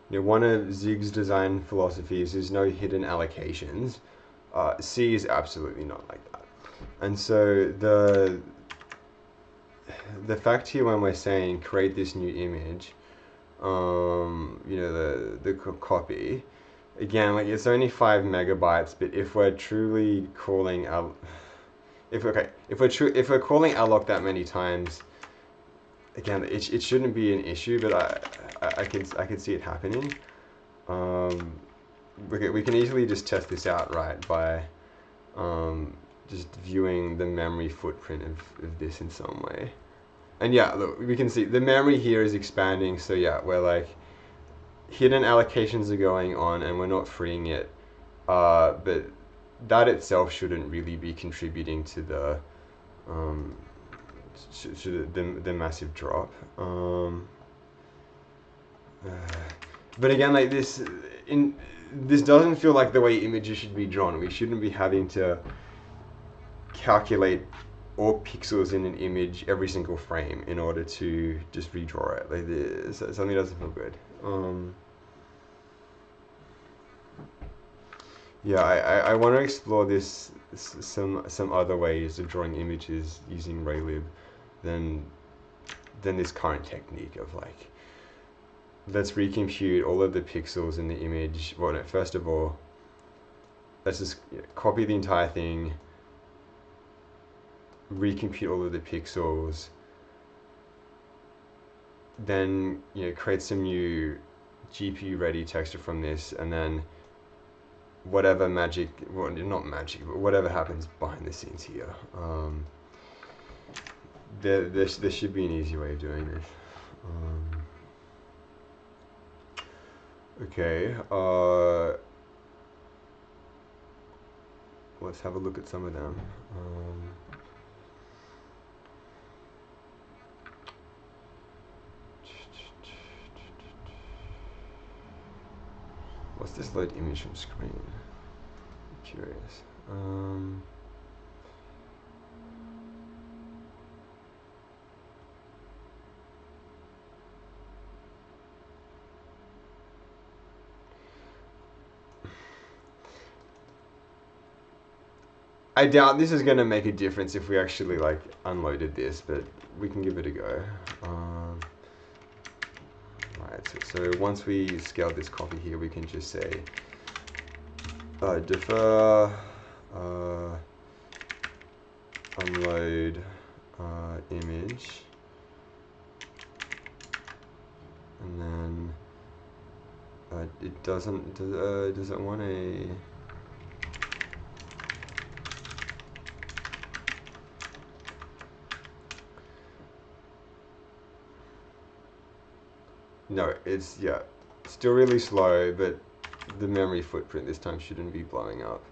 one of Zig's design philosophies is no hidden allocations. C is absolutely not like that. And so the fact here when we're saying create this new image, the copy, again, like it's only 5 MB, but if we're truly calling our, if we're calling alloc that many times, again, it shouldn't be an issue, but I can see it happening. We can easily just test this out, right, by just viewing the memory footprint of this in some way. And yeah, look, we can see the memory here is expanding, so yeah, we're like, hidden allocations are going on and we're not freeing it. But that itself shouldn't really be contributing to the massive drop. But again, like this doesn't feel like the way images should be drawn. We shouldn't be having to calculate all pixels in an image every single frame in order to just redraw it. Like this, something doesn't feel good. Yeah, I want to explore some other ways of drawing images using raylib than this current technique of like, let's recompute all of the pixels in the image. Well, no, first of all, let's just copy the entire thing, recompute all of the pixels, then create some new GPU ready texture from this, and then whatever magic, well, not magic, but whatever happens behind the scenes here. There should be an easy way of doing this. Okay, let's have a look at some of them. What's this load image from screen? I'm curious. I doubt this is going to make a difference if we actually like unloaded this, but we can give it a go. Right, so once we scale this copy here, we can just say defer unload image, and then it doesn't does it want a no, it's still really slow, but the memory footprint this time shouldn't be blowing up.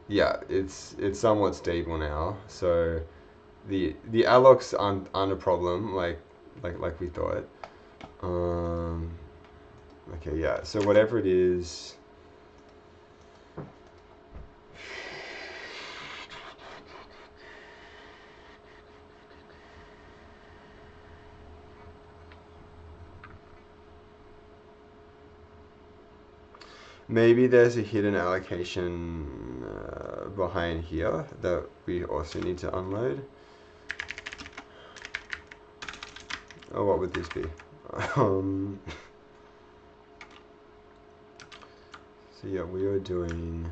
Yeah, it's somewhat stable now, so the allocs aren't a problem like we thought. Okay, yeah, so whatever it is, maybe there's a hidden allocation behind here that we also need to unload. Oh, what would this be? So yeah, we are doing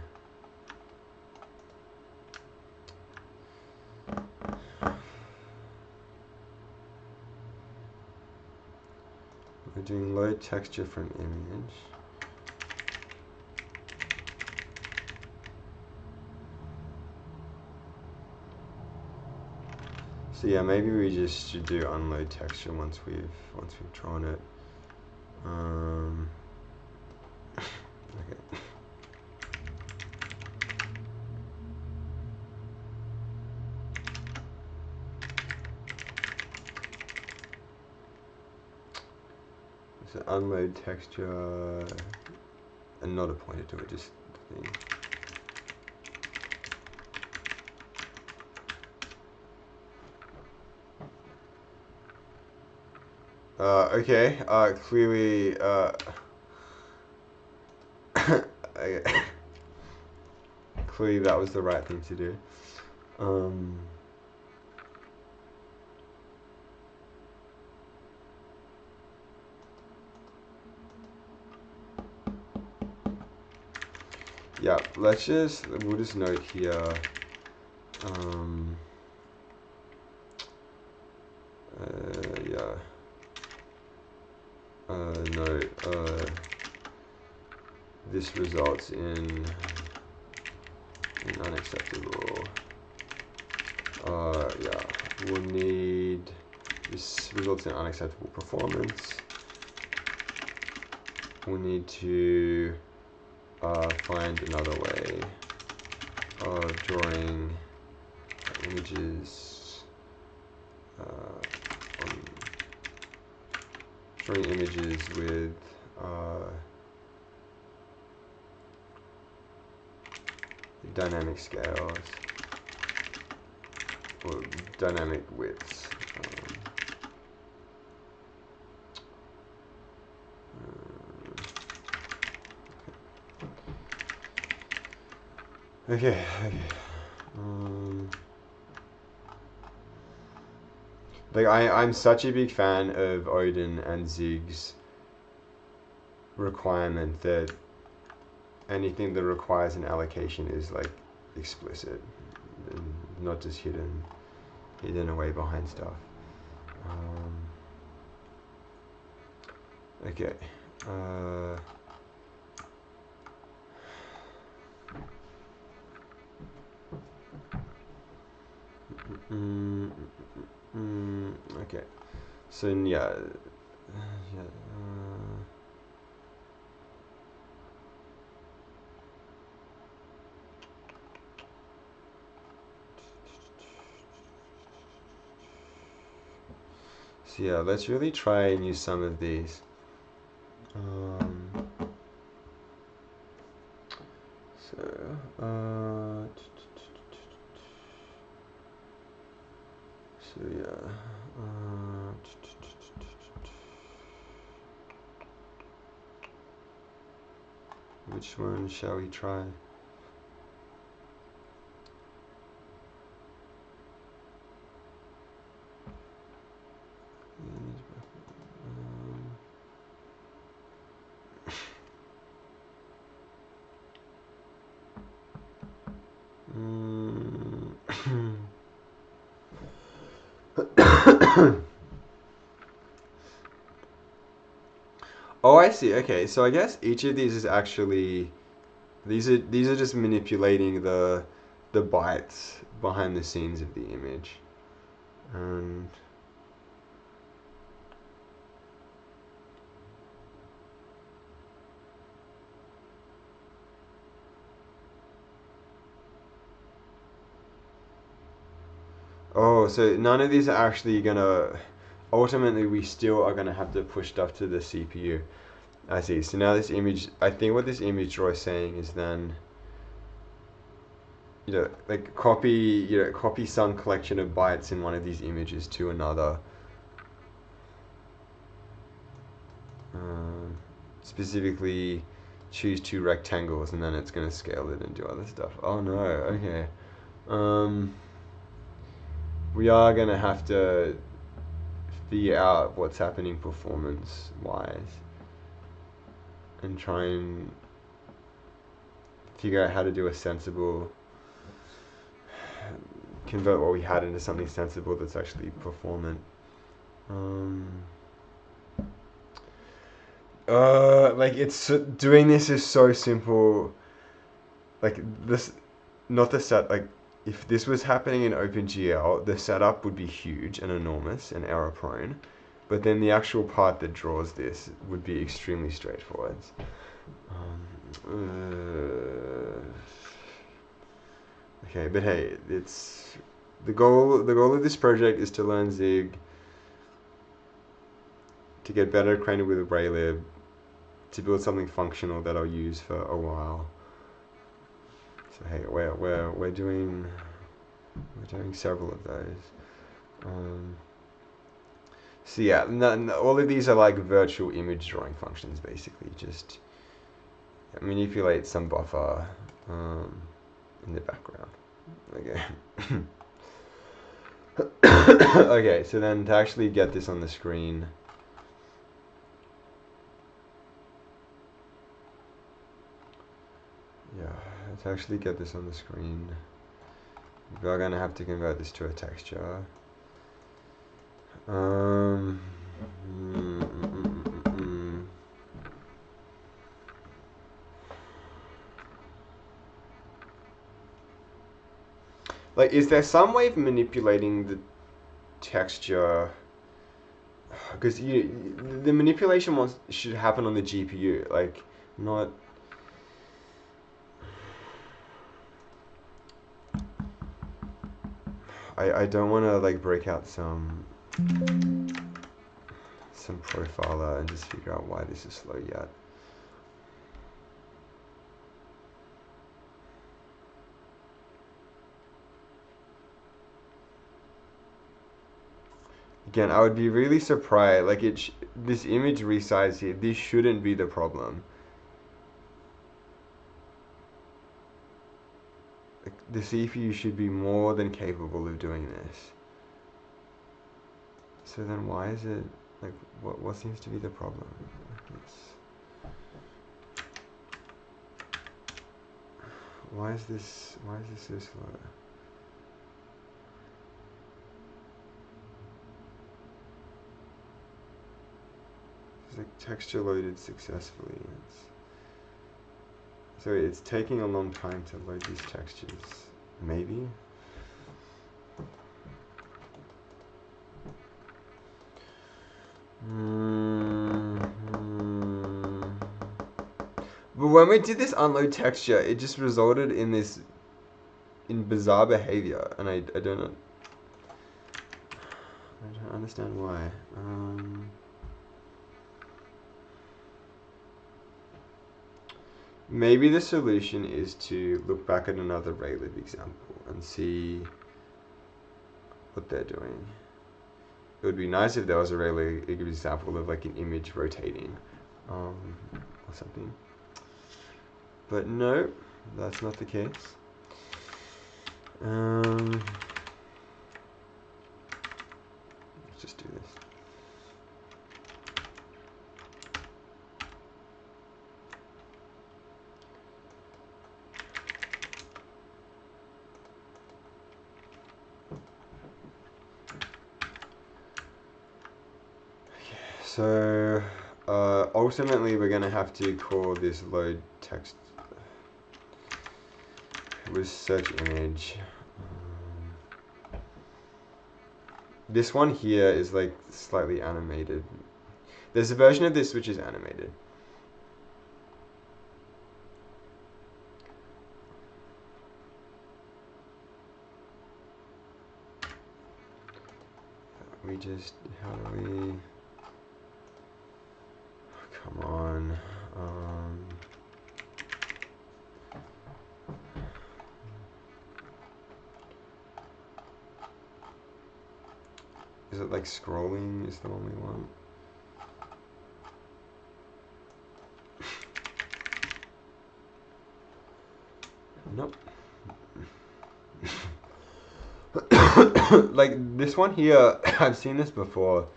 load texture from image. So yeah, maybe we just should do unload texture once we've drawn it. Okay. So unload texture, and not a pointer to it, just the thing. Okay, clearly, clearly that was the right thing to do. Yeah, we'll just note here, yeah, note, this results in unacceptable, yeah, we'll need, this results in unacceptable performance. We'll need to find another way of drawing images, drawing images with dynamic scales or dynamic widths. Okay. Like I'm such a big fan of Odin and Zig's requirement that anything that requires an allocation is like explicit, and not just hidden away behind stuff. Okay. Okay. So yeah. So yeah, let's really try and use some of these. So yeah. Which one shall we try? Oh, I see. Okay, so I guess each of these is actually these are just manipulating the bytes behind the scenes of the image. And oh, so none of these are actually gonna ultimately we still are gonna have to push stuff to the CPU. I see. So now this image, I think what this image drawer is saying is then, like copy some collection of bytes in one of these images to another. Specifically, choose two rectangles, and then it's going to scale it and do other stuff. Oh no, okay. We are going to have to figure out what's happening performance-wise and try and figure out how to do a sensible, convert what we had into something sensible that's actually performant. Like it's doing this is so simple. Like this, not the set. Like if this was happening in OpenGL, the setup would be huge and enormous and error prone. But then the actual part that draws this would be extremely straightforward. Okay, but hey, it's the goal. The goal of this project is to learn Zig, to get better acquainted with raylib, to build something functional that I'll use for a while. So hey, we're doing several of those. So yeah, all of these are like virtual image drawing functions, basically. Just manipulate some buffer in the background. Okay. Okay, so then to actually get this on the screen, to actually get this on the screen, we're gonna have to convert this to a texture. Like, is there some way of manipulating the texture? Because the manipulation should happen on the GPU, like, not. I don't want to like break out some profiler and just figure out why this is slow yet. Again, I would be really surprised. Like this image resize here, this shouldn't be the problem. Like, the CPU should be more than capable of doing this. So then why is it, like, what seems to be the problem? Why is this so slow? It's like texture loaded successfully. So it's taking a long time to load these textures. Maybe? But when we did this unload texture, it just resulted in bizarre behavior, and I don't understand why. Maybe the solution is to look back at another raylib example and see what they're doing. It would be nice if there was a raylib example of like an image rotating or something. But no, that's not the case. Let's just do this. So ultimately we're going to have to call this load text with search image. This one here is like slightly animated. There's a version of this which is animated. How do we, come on. Is it like scrolling is the one we want? Nope. Like this one here, I've seen this before.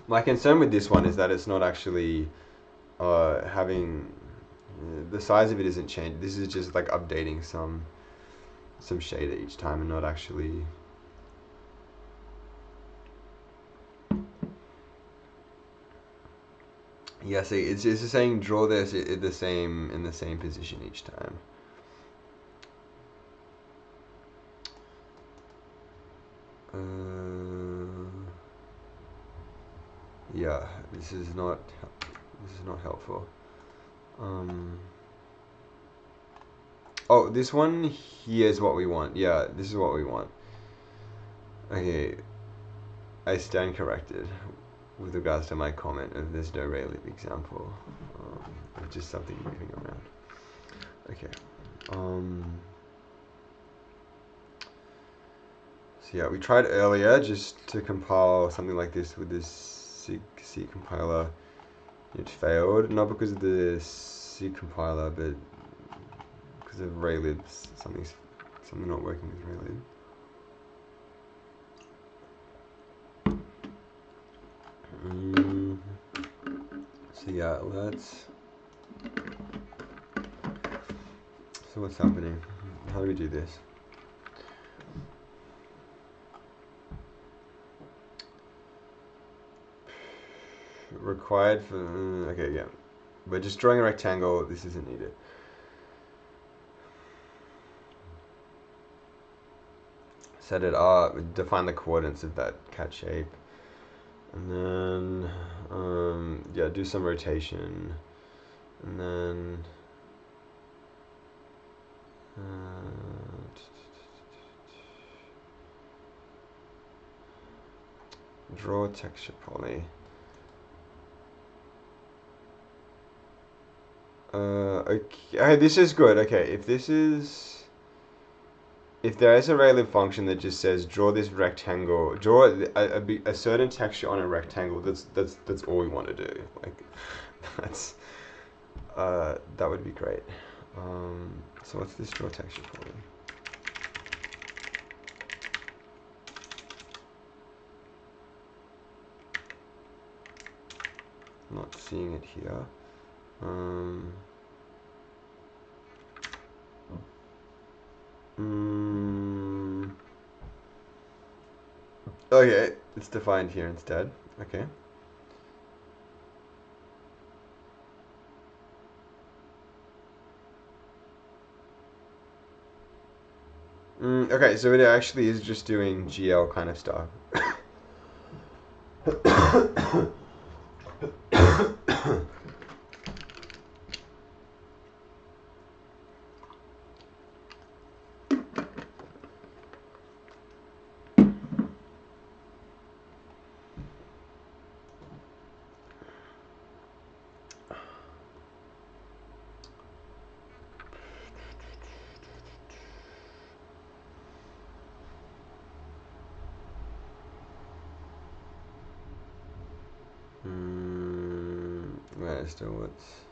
My concern with this one is that it's not actually having the size of it isn't changed. This is just like updating some shader each time and not actually. Yeah, see, it's just saying draw this in the same position each time. Yeah, this is not helpful. Oh, this one here is what we want. Yeah, this is what we want. Okay, I stand corrected with regards to my comment of there's no raylib example, of just something moving around. Okay, So yeah, we tried earlier just to compile something like this with this C compiler. It failed, not because of the C compiler, but because of raylib. Something not working with raylib. So yeah, so what's happening? How do we do this? Required for, okay, yeah. We're just drawing a rectangle, this isn't needed. Set it up, define the coordinates of that cat shape. And then, yeah, do some rotation. And then, draw texture poly. Okay, this is good. Okay, if there is a raylib function that just says draw this rectangle, draw a certain texture on a rectangle, that's all we want to do. Like, that would be great. So what's this draw texture poly? I'm not seeing it here. Okay, it's defined here instead. Okay. Okay, so it actually is just doing GL kind of stuff. Still what's...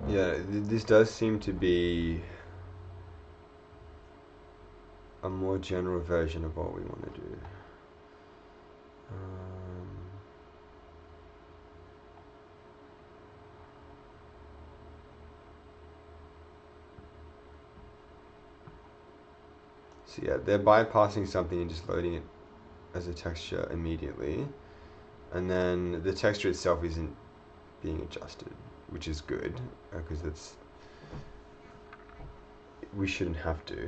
Yeah, this does seem to be a more general version of what we want to do. So yeah, they're bypassing something and just loading it as a texture immediately. And then the texture itself isn't being adjusted, which is good, because we shouldn't have to.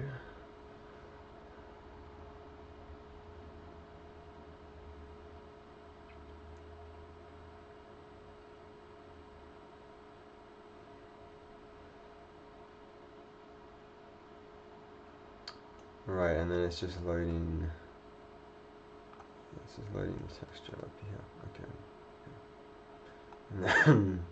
Right, and then it's just loading. This is loading the texture up here. Okay. And then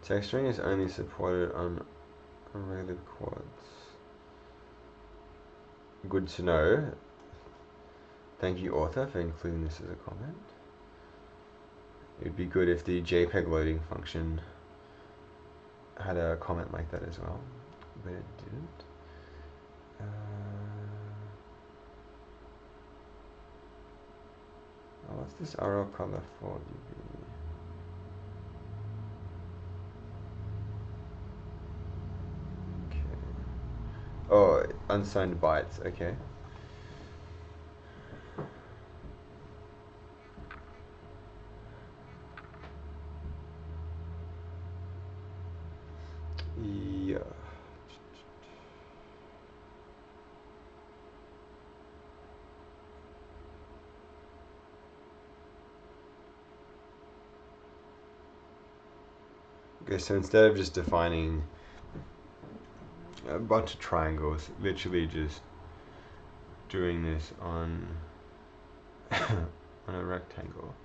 texturing is only supported on raylib quads. Good to know. Thank you, author, for including this as a comment. It would be good if the JPEG loading function had a comment like that as well, but it didn't. What's this RL color for? Okay. Oh, unsigned bytes. Okay. Okay, so instead of just defining a bunch of triangles, literally just doing this on on a rectangle.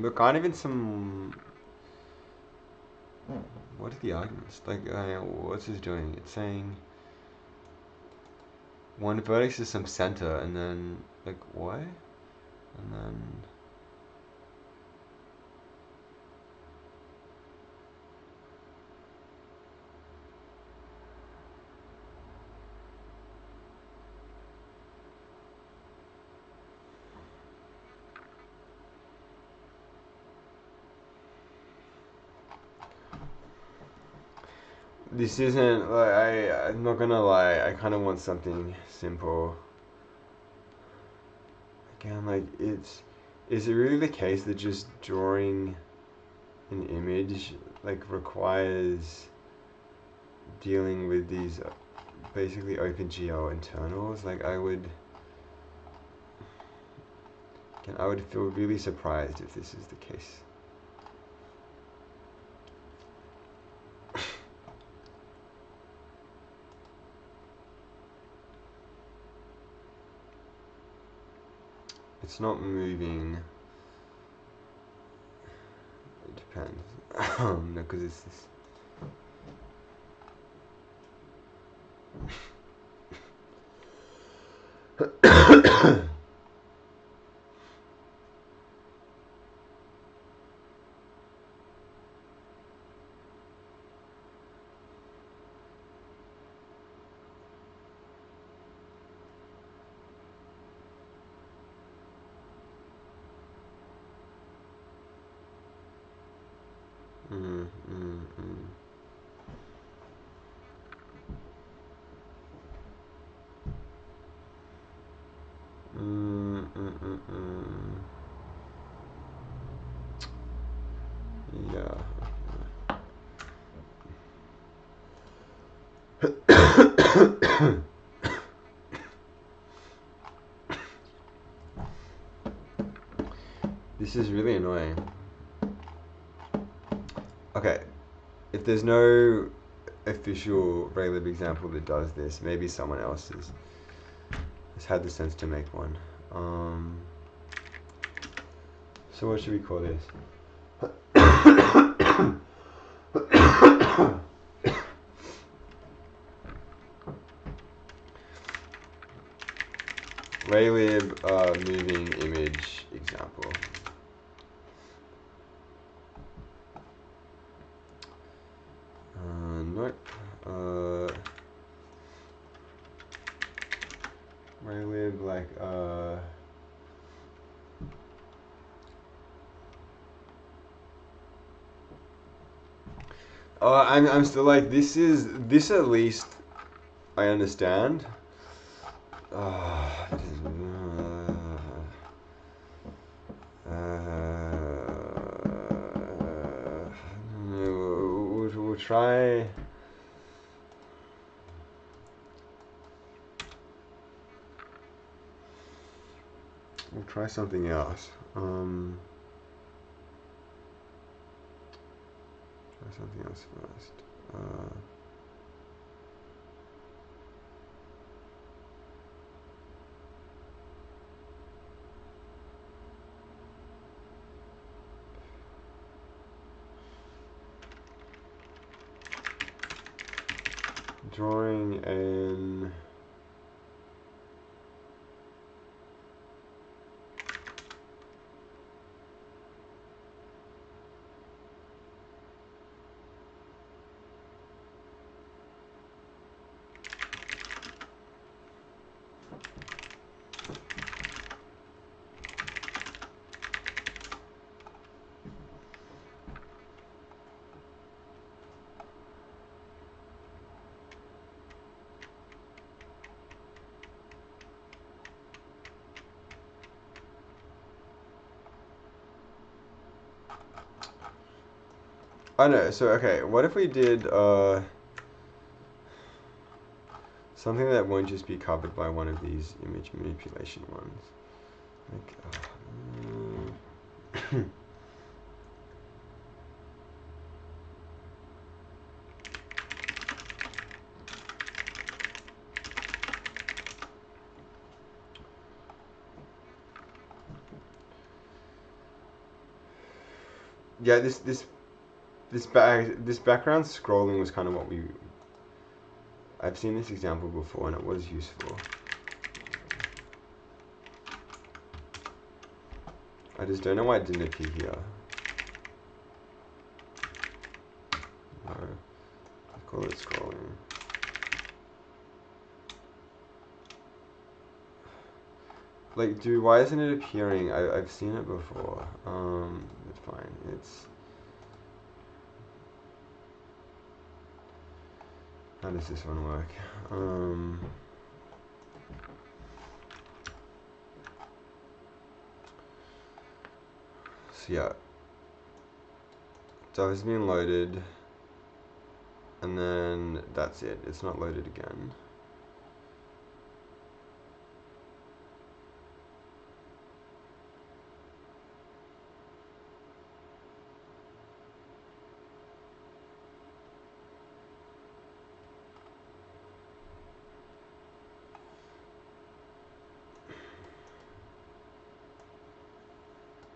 We're kind of in some. What are the arguments? Like, what's this doing? It's saying one vertex is some center, and then like what? And then this isn't like I'm not gonna lie. I kind of want something simple. Again, like is it really the case that just drawing an image like requires dealing with these basically OpenGL internals? Like I would feel really surprised if this is the case. It's not moving. It depends. No, because it's this. Yeah. This is really annoying. Okay, if there's no official raylib example that does this, maybe someone else has had the sense to make one. So what should we call this? Raylib moving image example. Nope. Raylib like I'm still like this at least I understand. We'll try. We'll try something else. Try something else first. Drawing an I know, so okay, what if we did so something that won't just be covered by one of these image manipulation ones. Like, yeah, this background scrolling was kind of what I've seen this example before and it was useful. I just don't know why it didn't appear here. No, I call it scrolling. Like, dude, why isn't it appearing? I've seen it before. It's fine. How does this one work? So yeah, so it's been loaded, and then that's it. It's not loaded again.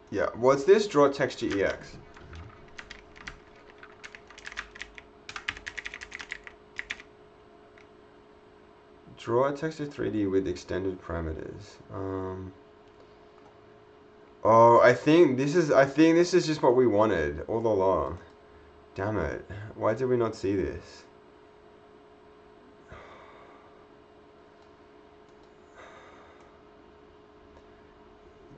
Yeah, what's this? Draw texture EX. Draw texture 3D with extended parameters. Oh, I think this is just what we wanted all along. Damn it! Why did we not see this?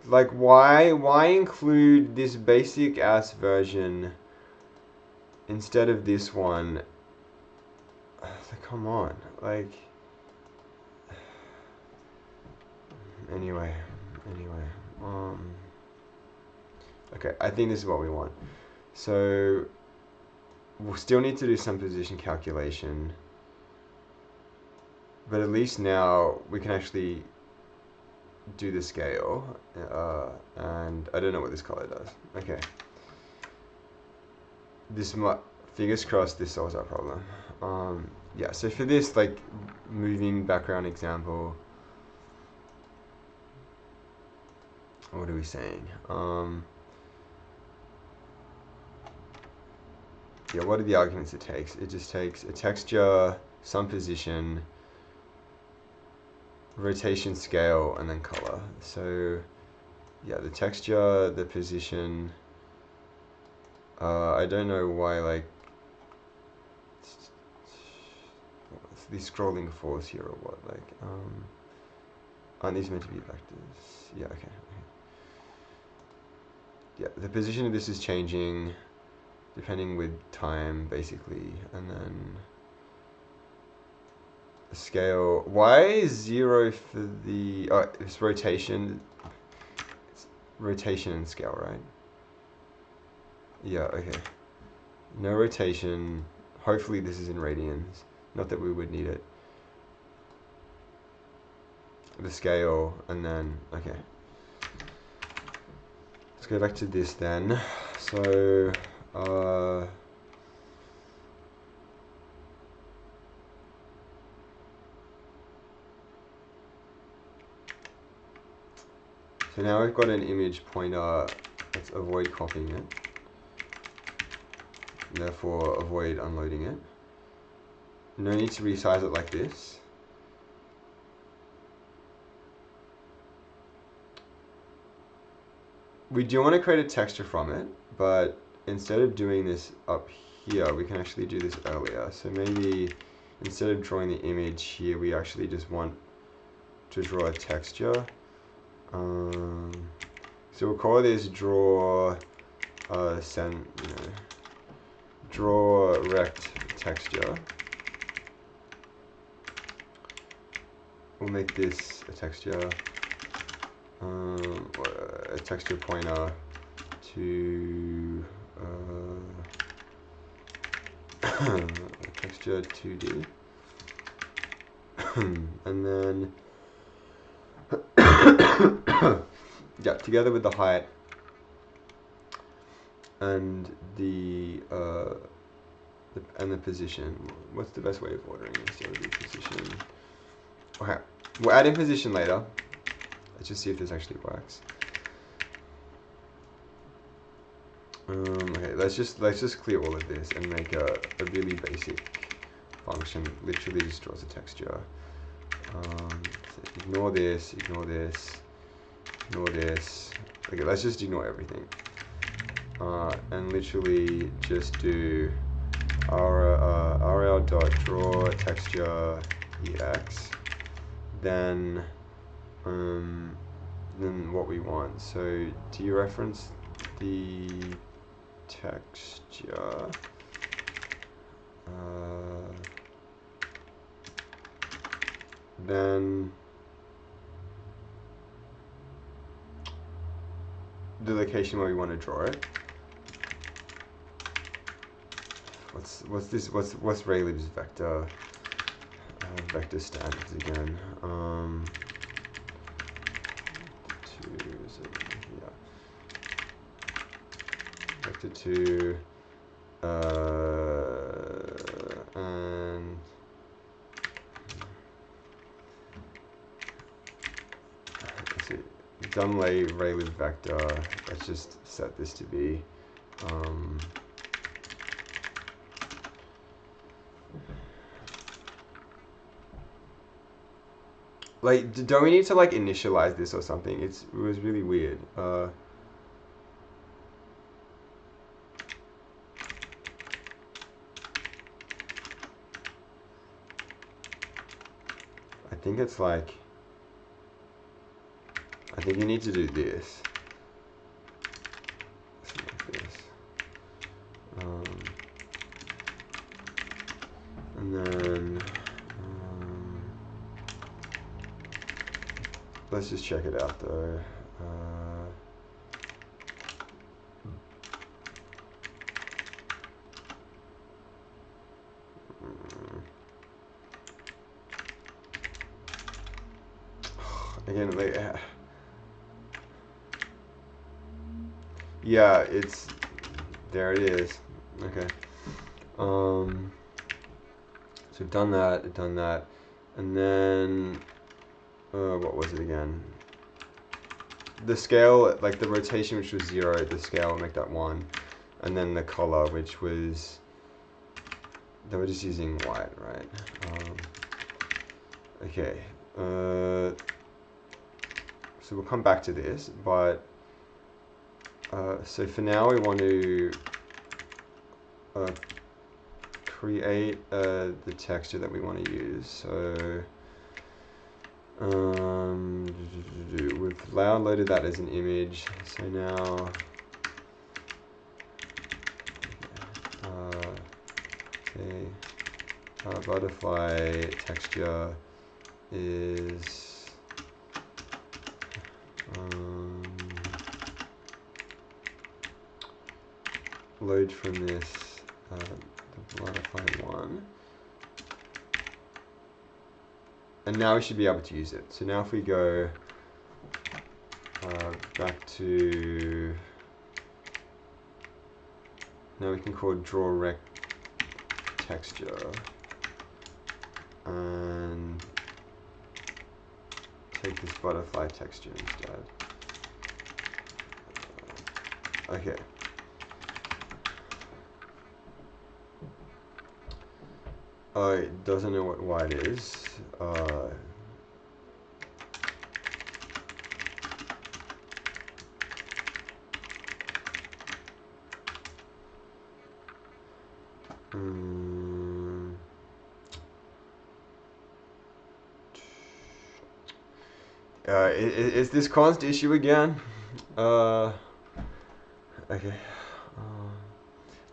Like, why include this basic ass version instead of this one? Like, come on, like. Anyway. Okay, I think this is what we want. So we'll still need to do some position calculation, but at least now we can actually do the scale, and I don't know what this color does. Okay, fingers crossed this solves our problem. Yeah, so for this like moving background example, what are we saying? Yeah, what are the arguments it takes? It just takes a texture, some position, rotation, scale, and then color. So yeah, the texture, the position, I don't know why, like, these scrolling fours here or what, like, aren't these meant to be vectors? Yeah, okay. Yeah, the position of this is changing depending with time, basically, and then the scale. Why is 0 for the, it's rotation. It's rotation and scale, right? Yeah, okay. No rotation. Hopefully this is in radians. Not that we would need it. The scale, and then, okay. Let's go back to this then. So, so now we've got an image pointer. Let's avoid copying it. Therefore, avoid unloading it. No need to resize it like this. We do want to create a texture from it, but instead of doing this up here, we can actually do this earlier. So maybe instead of drawing the image here, we actually just want to draw a texture. So we'll call this draw draw rect texture. We'll make this a texture, a texture pointer to texture 2D. And then yeah, together with the height and the position. What's the best way of ordering this? So the position. Okay, we'll add in position later. Let's just see if this actually works. Okay, let's just clear all of this and make a really basic function. Literally just draws a texture. So ignore this, ignore this, ignore this. Okay, let's just ignore everything. And literally just do rl.draw texture ex. Then what we want. So dereference the texture. Then the location where we want to draw it. What's this? What's raylib's vector vector standards again? Vector 2 and let's see, done raylib vector. Let's just set this to be like, don't we need to like initialize this or something? It was really weird. I think it's like, I think you need to do this. Like this. And then let's just check it out though. Again, like, yeah, it's there. It is. Okay. So we've done that, and then what was it again? The scale, like the rotation, which was 0. The scale, make that 1, and then the color, which was, they were just using white, right? Okay. So we'll come back to this, but so for now we want to create the texture that we want to use. So we've loaded that as an image. So now our butterfly texture is load from this the butterfly one, and now we should be able to use it. So now if we go back to, now we can call draw rect texture and take this butterfly texture instead. Okay. It doesn't know what white is. Is this const issue again? Okay.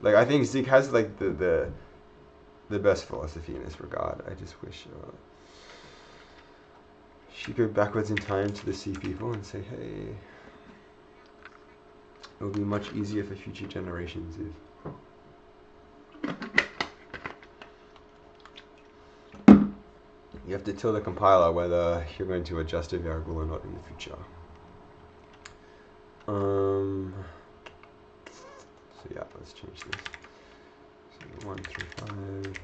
Like, I think Zig has like the best philosophy in this regard. I just wish she'd go backwards in time to the sea people and say, hey, it'll be much easier for future generations if you have to tell the compiler whether you're going to adjust a variable or not in the future. So yeah, let's change this. So 1 through 5.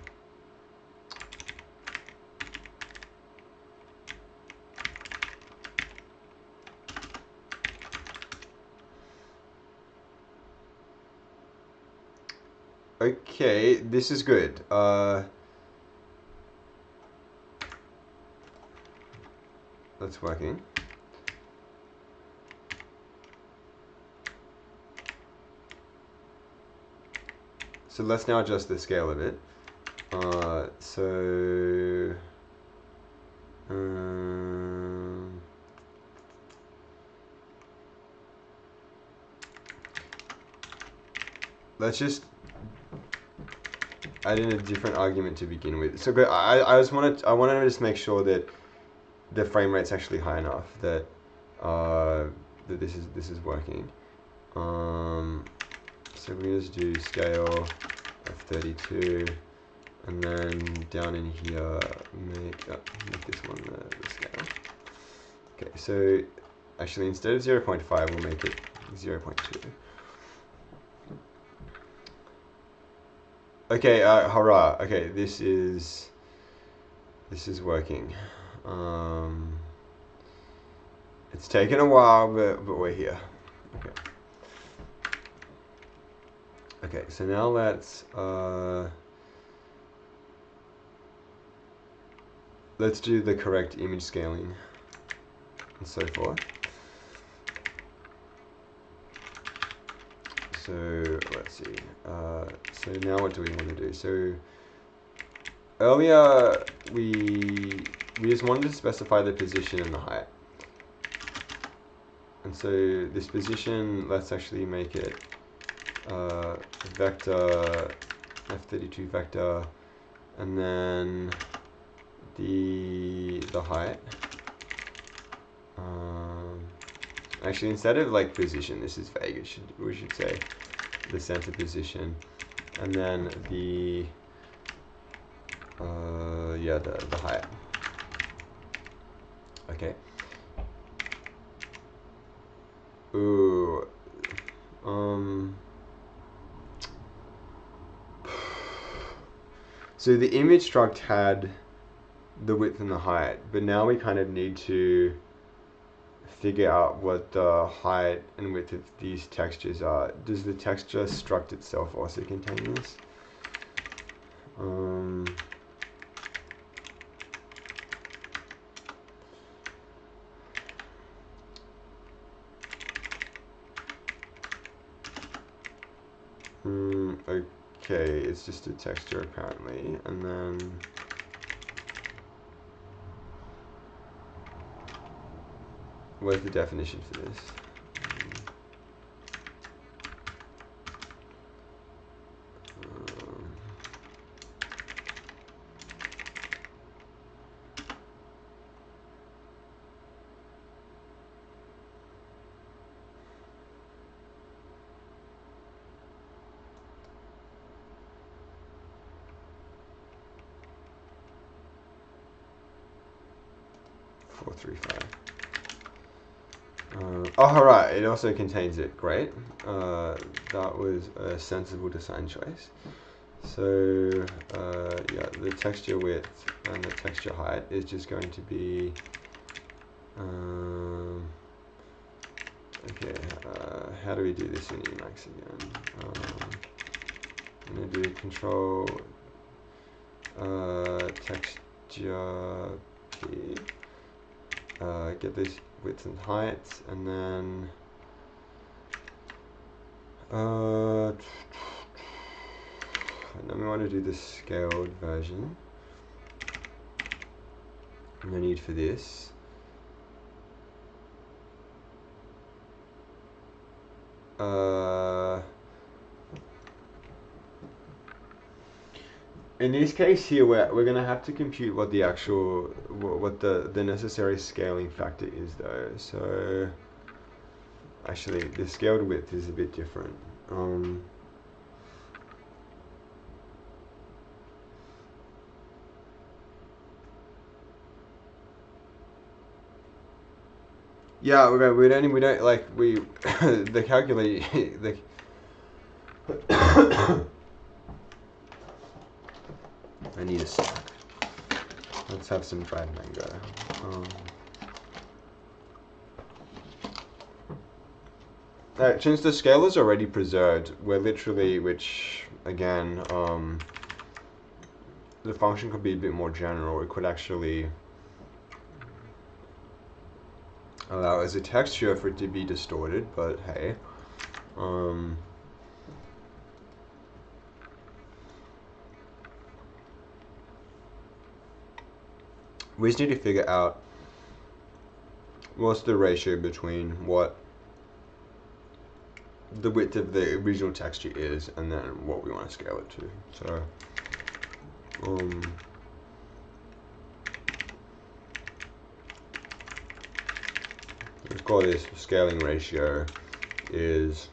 Okay, this is good. That's working. So let's now adjust the scale of it. Let's just add in a different argument to begin with. So I wanted to just make sure that the frame rate's actually high enough that that this is working. So we just do scale of 32, and then down in here make this one the scale. Okay, so actually instead of 0.5 we'll make it 0.2. Okay, hurrah. Okay, this is working. It's taken a while, but we're here. Okay. Okay, so now let's do the correct image scaling and so forth. So let's see. So now what do we want to do? So earlier we just wanted to specify the position and the height. And so this position, let's actually make it vector f32 vector, and then the height. Actually, instead of like position, this is vague. We should say the center position, and then the height. Okay. Ooh. So the image struct had the width and the height, but now we kind of need to figure out what the height and width of these textures are. Does the texture struct itself also contain this? Okay, it's just a texture apparently, and then where's the definition for this? 435. Oh, right, it also contains it. Great. That was a sensible design choice. So, yeah, the texture width and the texture height is just going to be, okay, how do we do this in Emacs again? I'm going to do control texture P, get this width and height, and then we want to do the scaled version. No need for this. In this case here, we're going to have to compute what the actual, what the necessary scaling factor is though. So actually the scaled width is a bit different. Yeah, we don't like we the calculate the. I need a snack. Let's have some dried mango. Since the scale is already preserved, we're literally, which again, the function could be a bit more general. It could actually allow as a texture for it to be distorted, but hey. We just need to figure out what's the ratio between what the width of the original texture is and then what we want to scale it to. So, let's call this scaling ratio is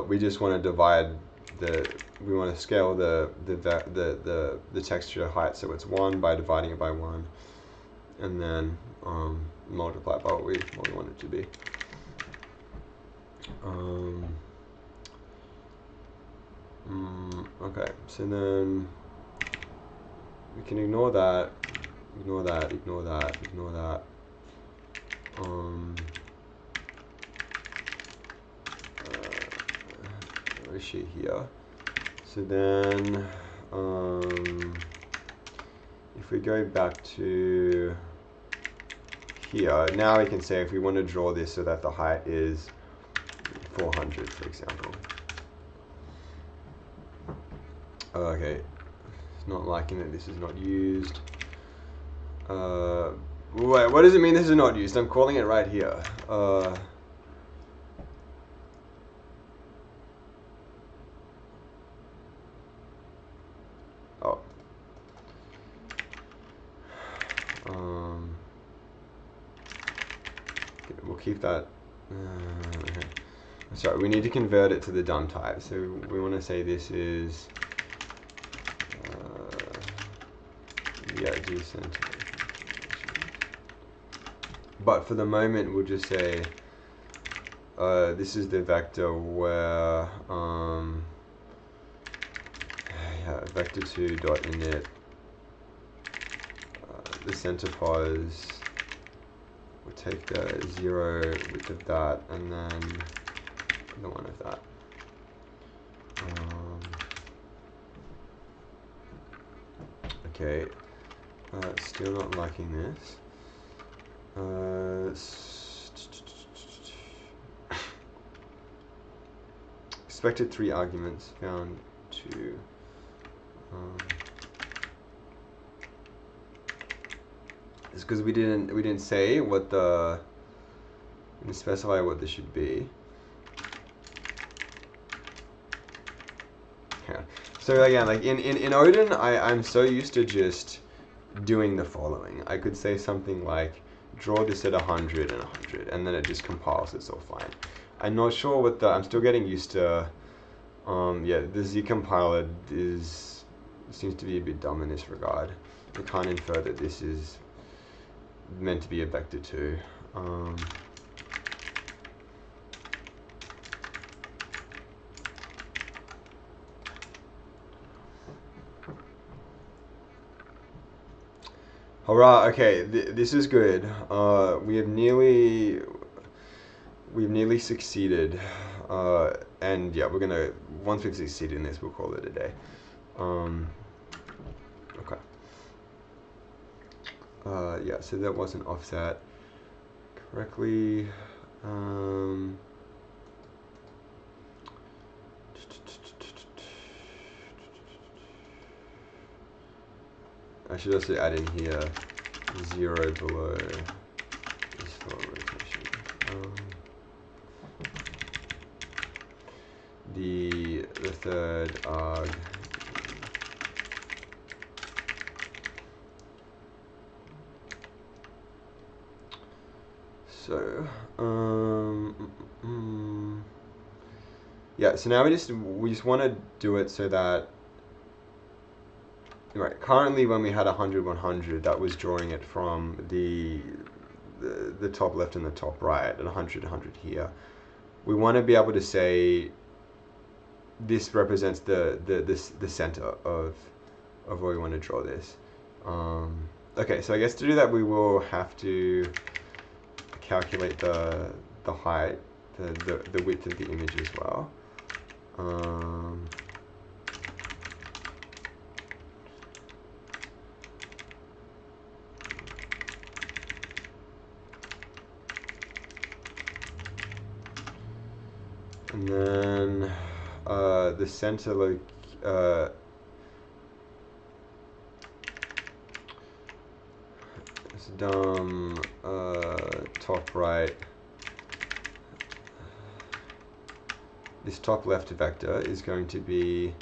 we just want to divide we want to scale the texture height, so it's 1 by dividing it by 1, and then multiply by what we want it to be. Okay, so then we can ignore that, ignore that, ignore that, ignore that. Sheet here. So then, if we go back to here, now we can say if we want to draw this so that the height is 400, for example. Okay, it's not liking that this is not used. Wait, what does it mean this is not used? I'm calling it right here. We'll keep that. Okay. Sorry, we need to convert it to the dump type. So we want to say this is decent. But for the moment, we'll just say this is the vector where vector2 dot init the center pos. We'll take the 0 width of that, and then the 1 of that. Okay, still not liking this. Expected 3 arguments, found 2. It's because we didn't say what we didn't specify what this should be. Yeah. So again, like in Odin, I'm so used to just doing the following. I could say something like draw this at 100 and 100, and then it just compiles it, so fine. I'm not sure what I'm still getting used to. Yeah, the Z compiler seems to be a bit dumb in this regard. We can't infer that this is meant to be a vector 2. Hurrah! Okay, this is good. We've nearly succeeded. And yeah, once we've succeeded in this, we'll call it a day. Okay. Yeah, so that wasn't offset correctly. I should also add in here 0 below is for rotation. The third arg. So Yeah, so now we just want to do it so that, right, currently when we had 100, 100, that was drawing it from the top left and the top right at 100, 100 here. We want to be able to say this represents the center of where we want to draw this. Okay, so I guess to do that we will have to calculate the height, the width of the image as well. And then the center it's dumb top right. This top left vector is going to be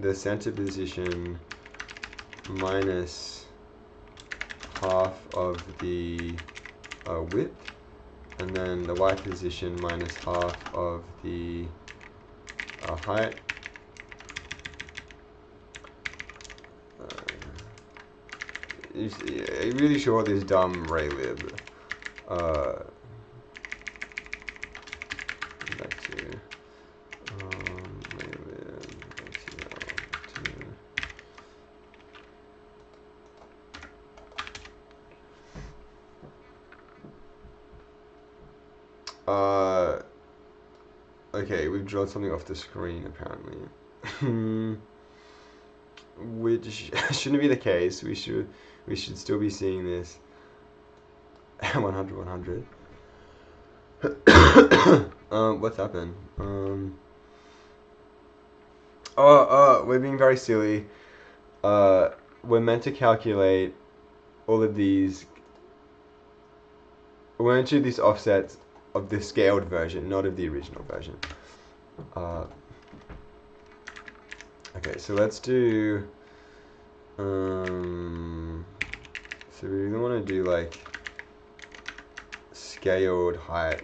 the center position minus half of the width, and then the y position minus half of the height. I'm really sure this dumb raylib. Back to raylib okay, we've drawn something off the screen apparently. Which shouldn't be the case. We should still be seeing this 100, 100. What's happened? We're being very silly. We're meant to calculate all of these. We're meant to do these offsets of the scaled version, not of the original version. Okay, so let's do. So we really want to do like scaled height.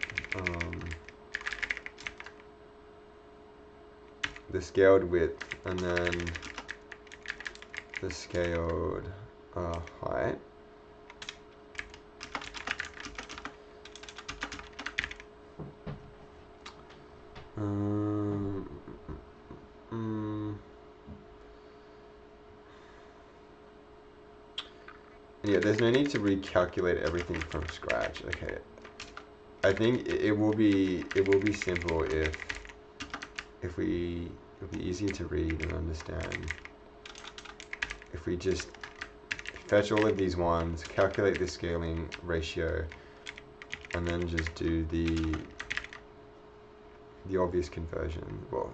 The scaled width, and then the scaled height. Yeah, there's no need to recalculate everything from scratch. Okay, I think it will be simple if it'll be easier to read and understand if we just fetch all of these ones, calculate the scaling ratio, and then just do the obvious conversion, well,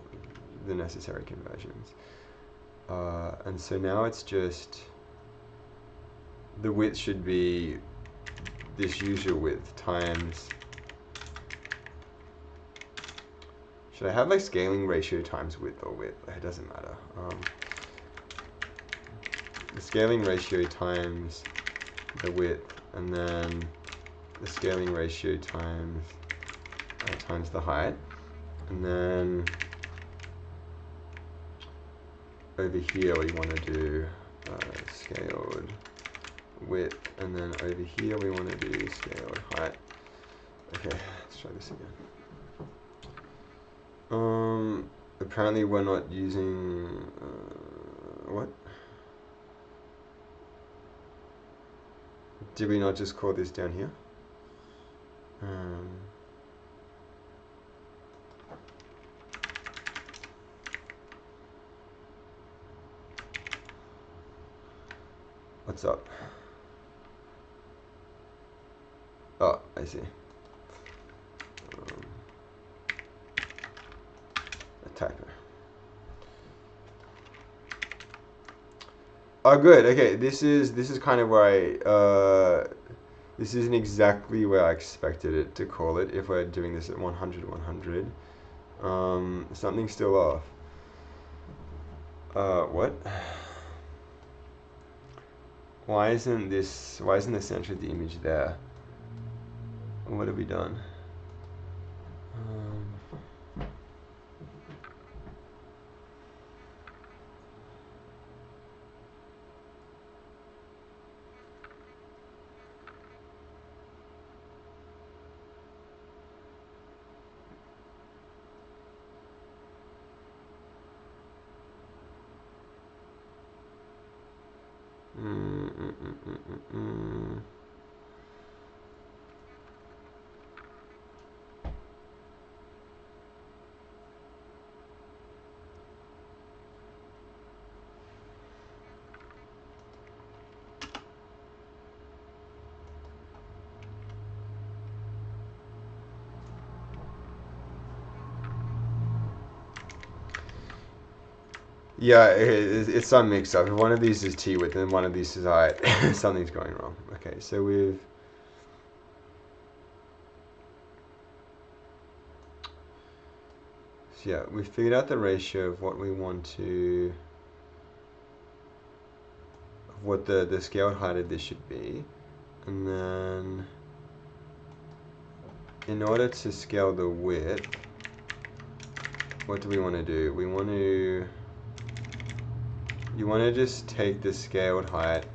the necessary conversions. And so now it's just the width should be this usual width times. Should I have like scaling ratio times width or width? It doesn't matter. The scaling ratio times the width, and then the scaling ratio times the height, and then over here we want to do scaled width, and then over here we want to do scaled height. Okay, let's try this again. Apparently we're not using what? Did we not just call this down here? What's up? Oh, I see. A typo. Oh, good. Okay, this is kind of where I this isn't exactly where I expected it to call it. If we're doing this at 100, 100, something's still off. What? Why isn't the center of the image there? What have we done? Yeah, it's some mix up. If one of these is T width and one of these is height, something's going wrong. Okay, so we've figured out the ratio of what we want to, of what the scaled height of this should be. And then in order to scale the width, what do we want to do? You want to just take the scaled height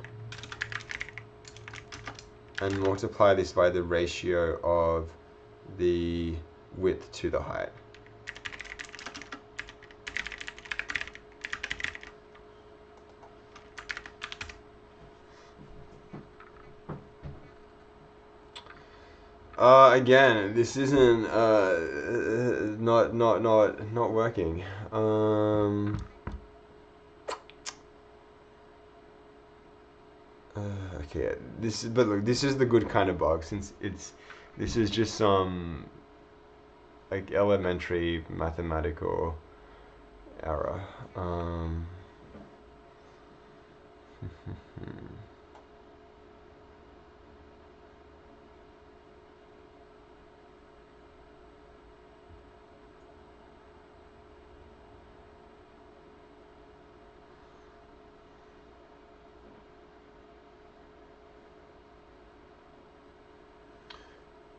and multiply this by the ratio of the width to the height. Again, this isn't not working. Okay, but look, this is the good kind of bug, since this is just some like elementary mathematical error.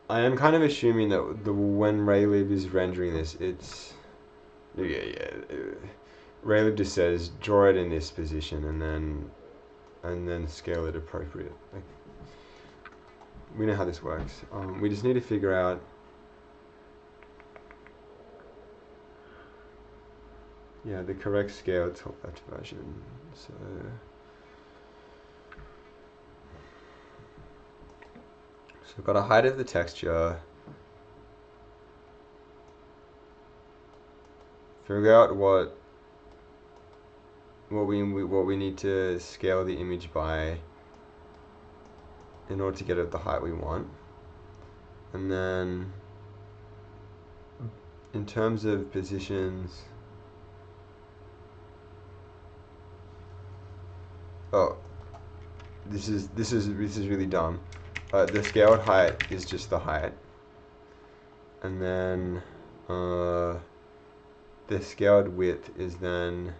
I am kind of assuming that when raylib is rendering this, raylib just says draw it in this position and then scale it appropriate. Like, we know how this works. We just need to figure out the correct scale top left version. So we've got a height of the texture. Figure out what we need to scale the image by in order to get it the height we want. And then in terms of positions, this is really dumb. The scaled height is just the height, and then the scaled width is then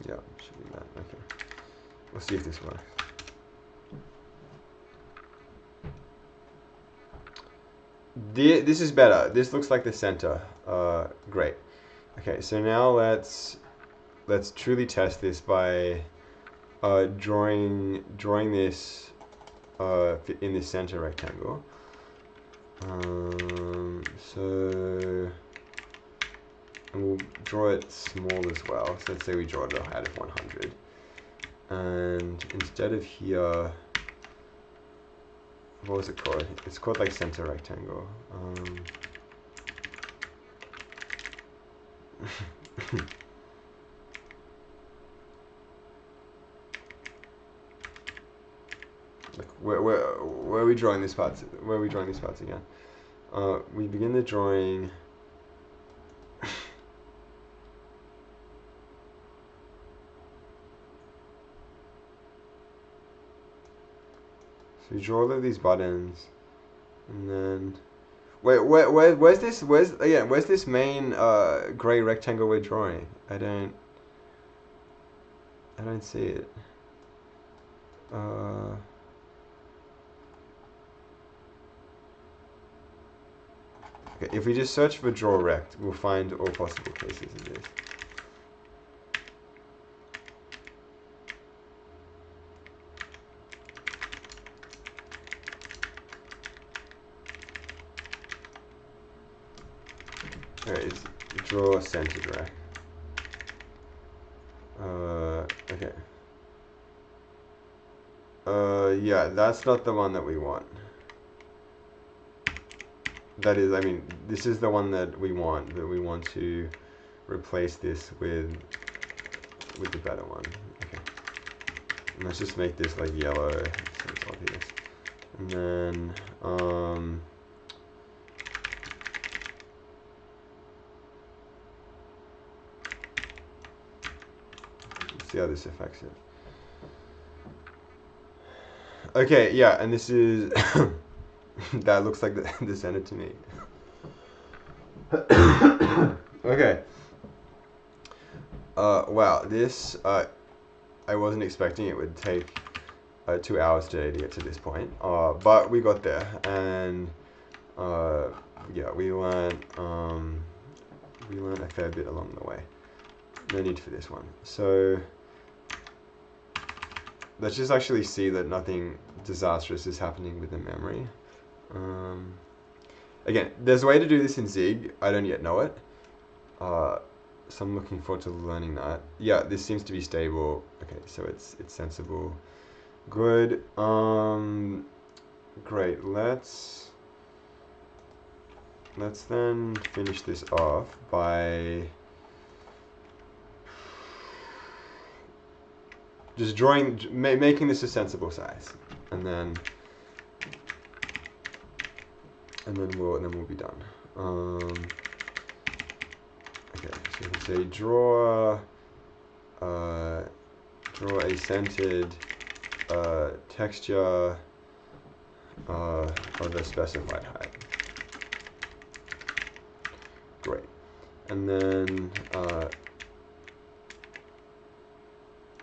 should be that. Okay, we'll see if this works. This is better. This looks like the center. Great. Okay, so now let's truly test this by drawing this in the center rectangle. So and we'll draw it small as well. So let's say we draw it at a height of 100, and instead of here, what was it called? It's called like center rectangle. Like where are we drawing these parts? Where are we drawing these parts again? We begin the drawing. So we draw all of these buttons, and then where's this main gray rectangle we're drawing? I don't see it. Okay, if we just search for draw rect, we'll find all possible cases of this. Alright, it's draw centered rect. Okay. Yeah, that's not the one that we want. That is, I mean, this is the one that we want, but we want to replace this with the better one. Okay. And let's just make this like yellow so it's obvious. And then, see how this affects it. Okay, yeah, and this is that looks like the center to me. Okay. Wow, this I wasn't expecting it would take 2 hours today to get to this point. But we got there, and yeah, we learned a fair bit along the way. No need for this one. So let's just actually see that nothing disastrous is happening with the memory. Again, there's a way to do this in Zig. I don't yet know it. So I'm looking forward to learning that. Yeah, this seems to be stable. Okay, so it's sensible. Good. Great. Let's then finish this off by just making this a sensible size, and then we'll be done. Okay, so you can say draw a centered texture of a specified height. Great, and then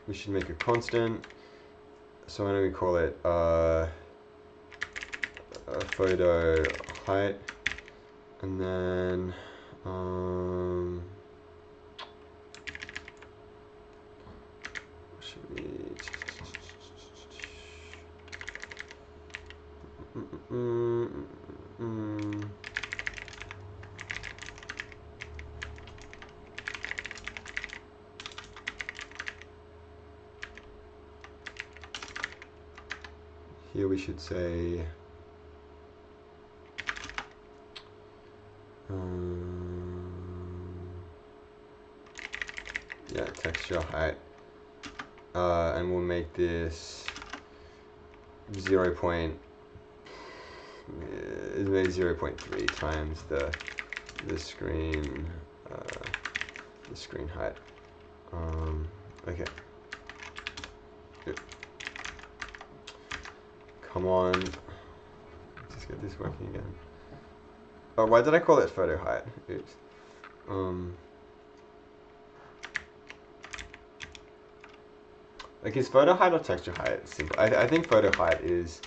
we should make a constant. So why don't we call it a photo height, and then should we here we should say yeah, texture height, and we'll make this 0.3 times the screen height. Okay. Good. Come on. Let's just get this working again. Oh, why did I call it photo height? Oops. Like, is photo height or texture height simple? I think photo height is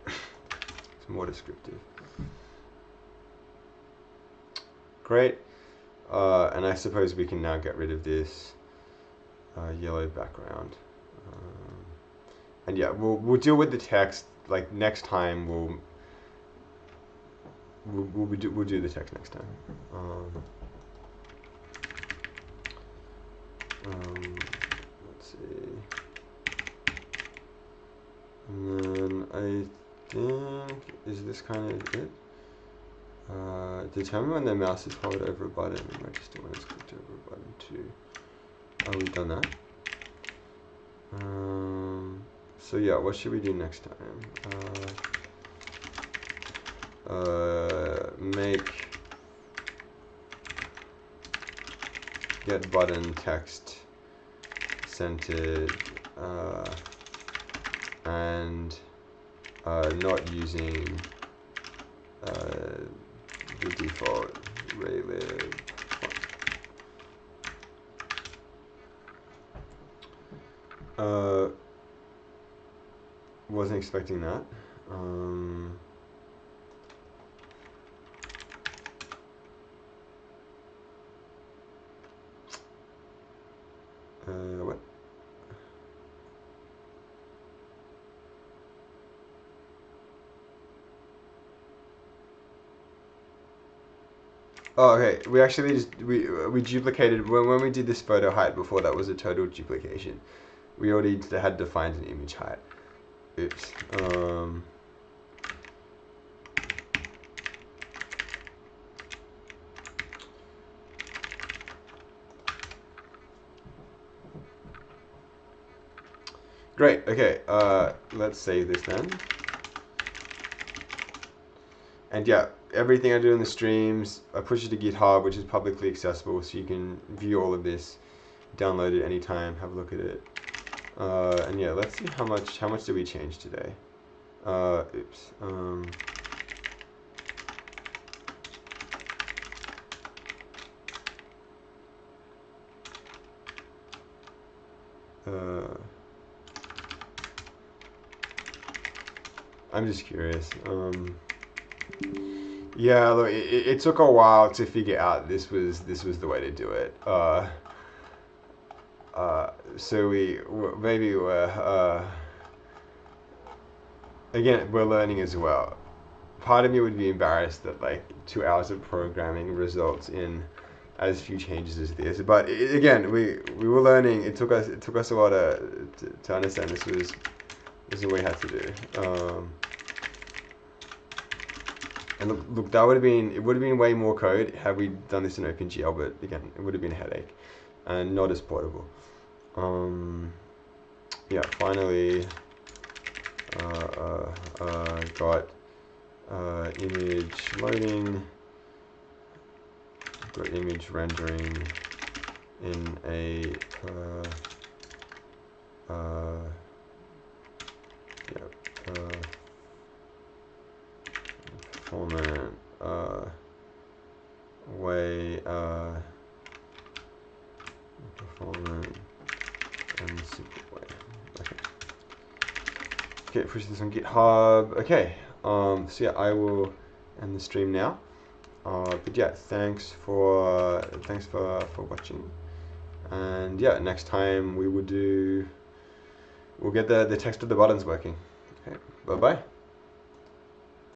it's more descriptive. Great. And I suppose we can now get rid of this yellow background. And yeah, we'll deal with the text like next time. We'll do the text next time. Let's see. And then I think, is this kind of it? Determine when the mouse is held over a button and register when it's clicked over a button too. Oh, we've done that. So yeah, what should we do next time? Make get button text centered and not using the default raylib. Wasn't expecting that. What? Oh, okay. We actually just we duplicated when we did this photo height before. That was a total duplication. We already had defined an image height. Oops. Great. Okay. Let's save this then. And yeah, everything I do in the streams, I push it to GitHub, which is publicly accessible, so you can view all of this, download it anytime, have a look at it. And yeah, let's see how much did we change today. Oops. I'm just curious. Yeah, look, it took a while to figure out this was the way to do it. So maybe we're again, we're learning as well. Part of me would be embarrassed that like 2 hours of programming results in as few changes as this. But again, we were learning. It took us a while to understand this is what we had to do. And look, it would have been way more code had we done this in OpenGL, but again, it would have been a headache and not as portable. Yeah, finally got image loading, got image rendering in a format way performant and simple way. Okay, push this on GitHub. Okay, so yeah, I will end the stream now. But yeah, thanks for watching. And yeah, next time we'll get the text of the buttons working. Okay, bye bye.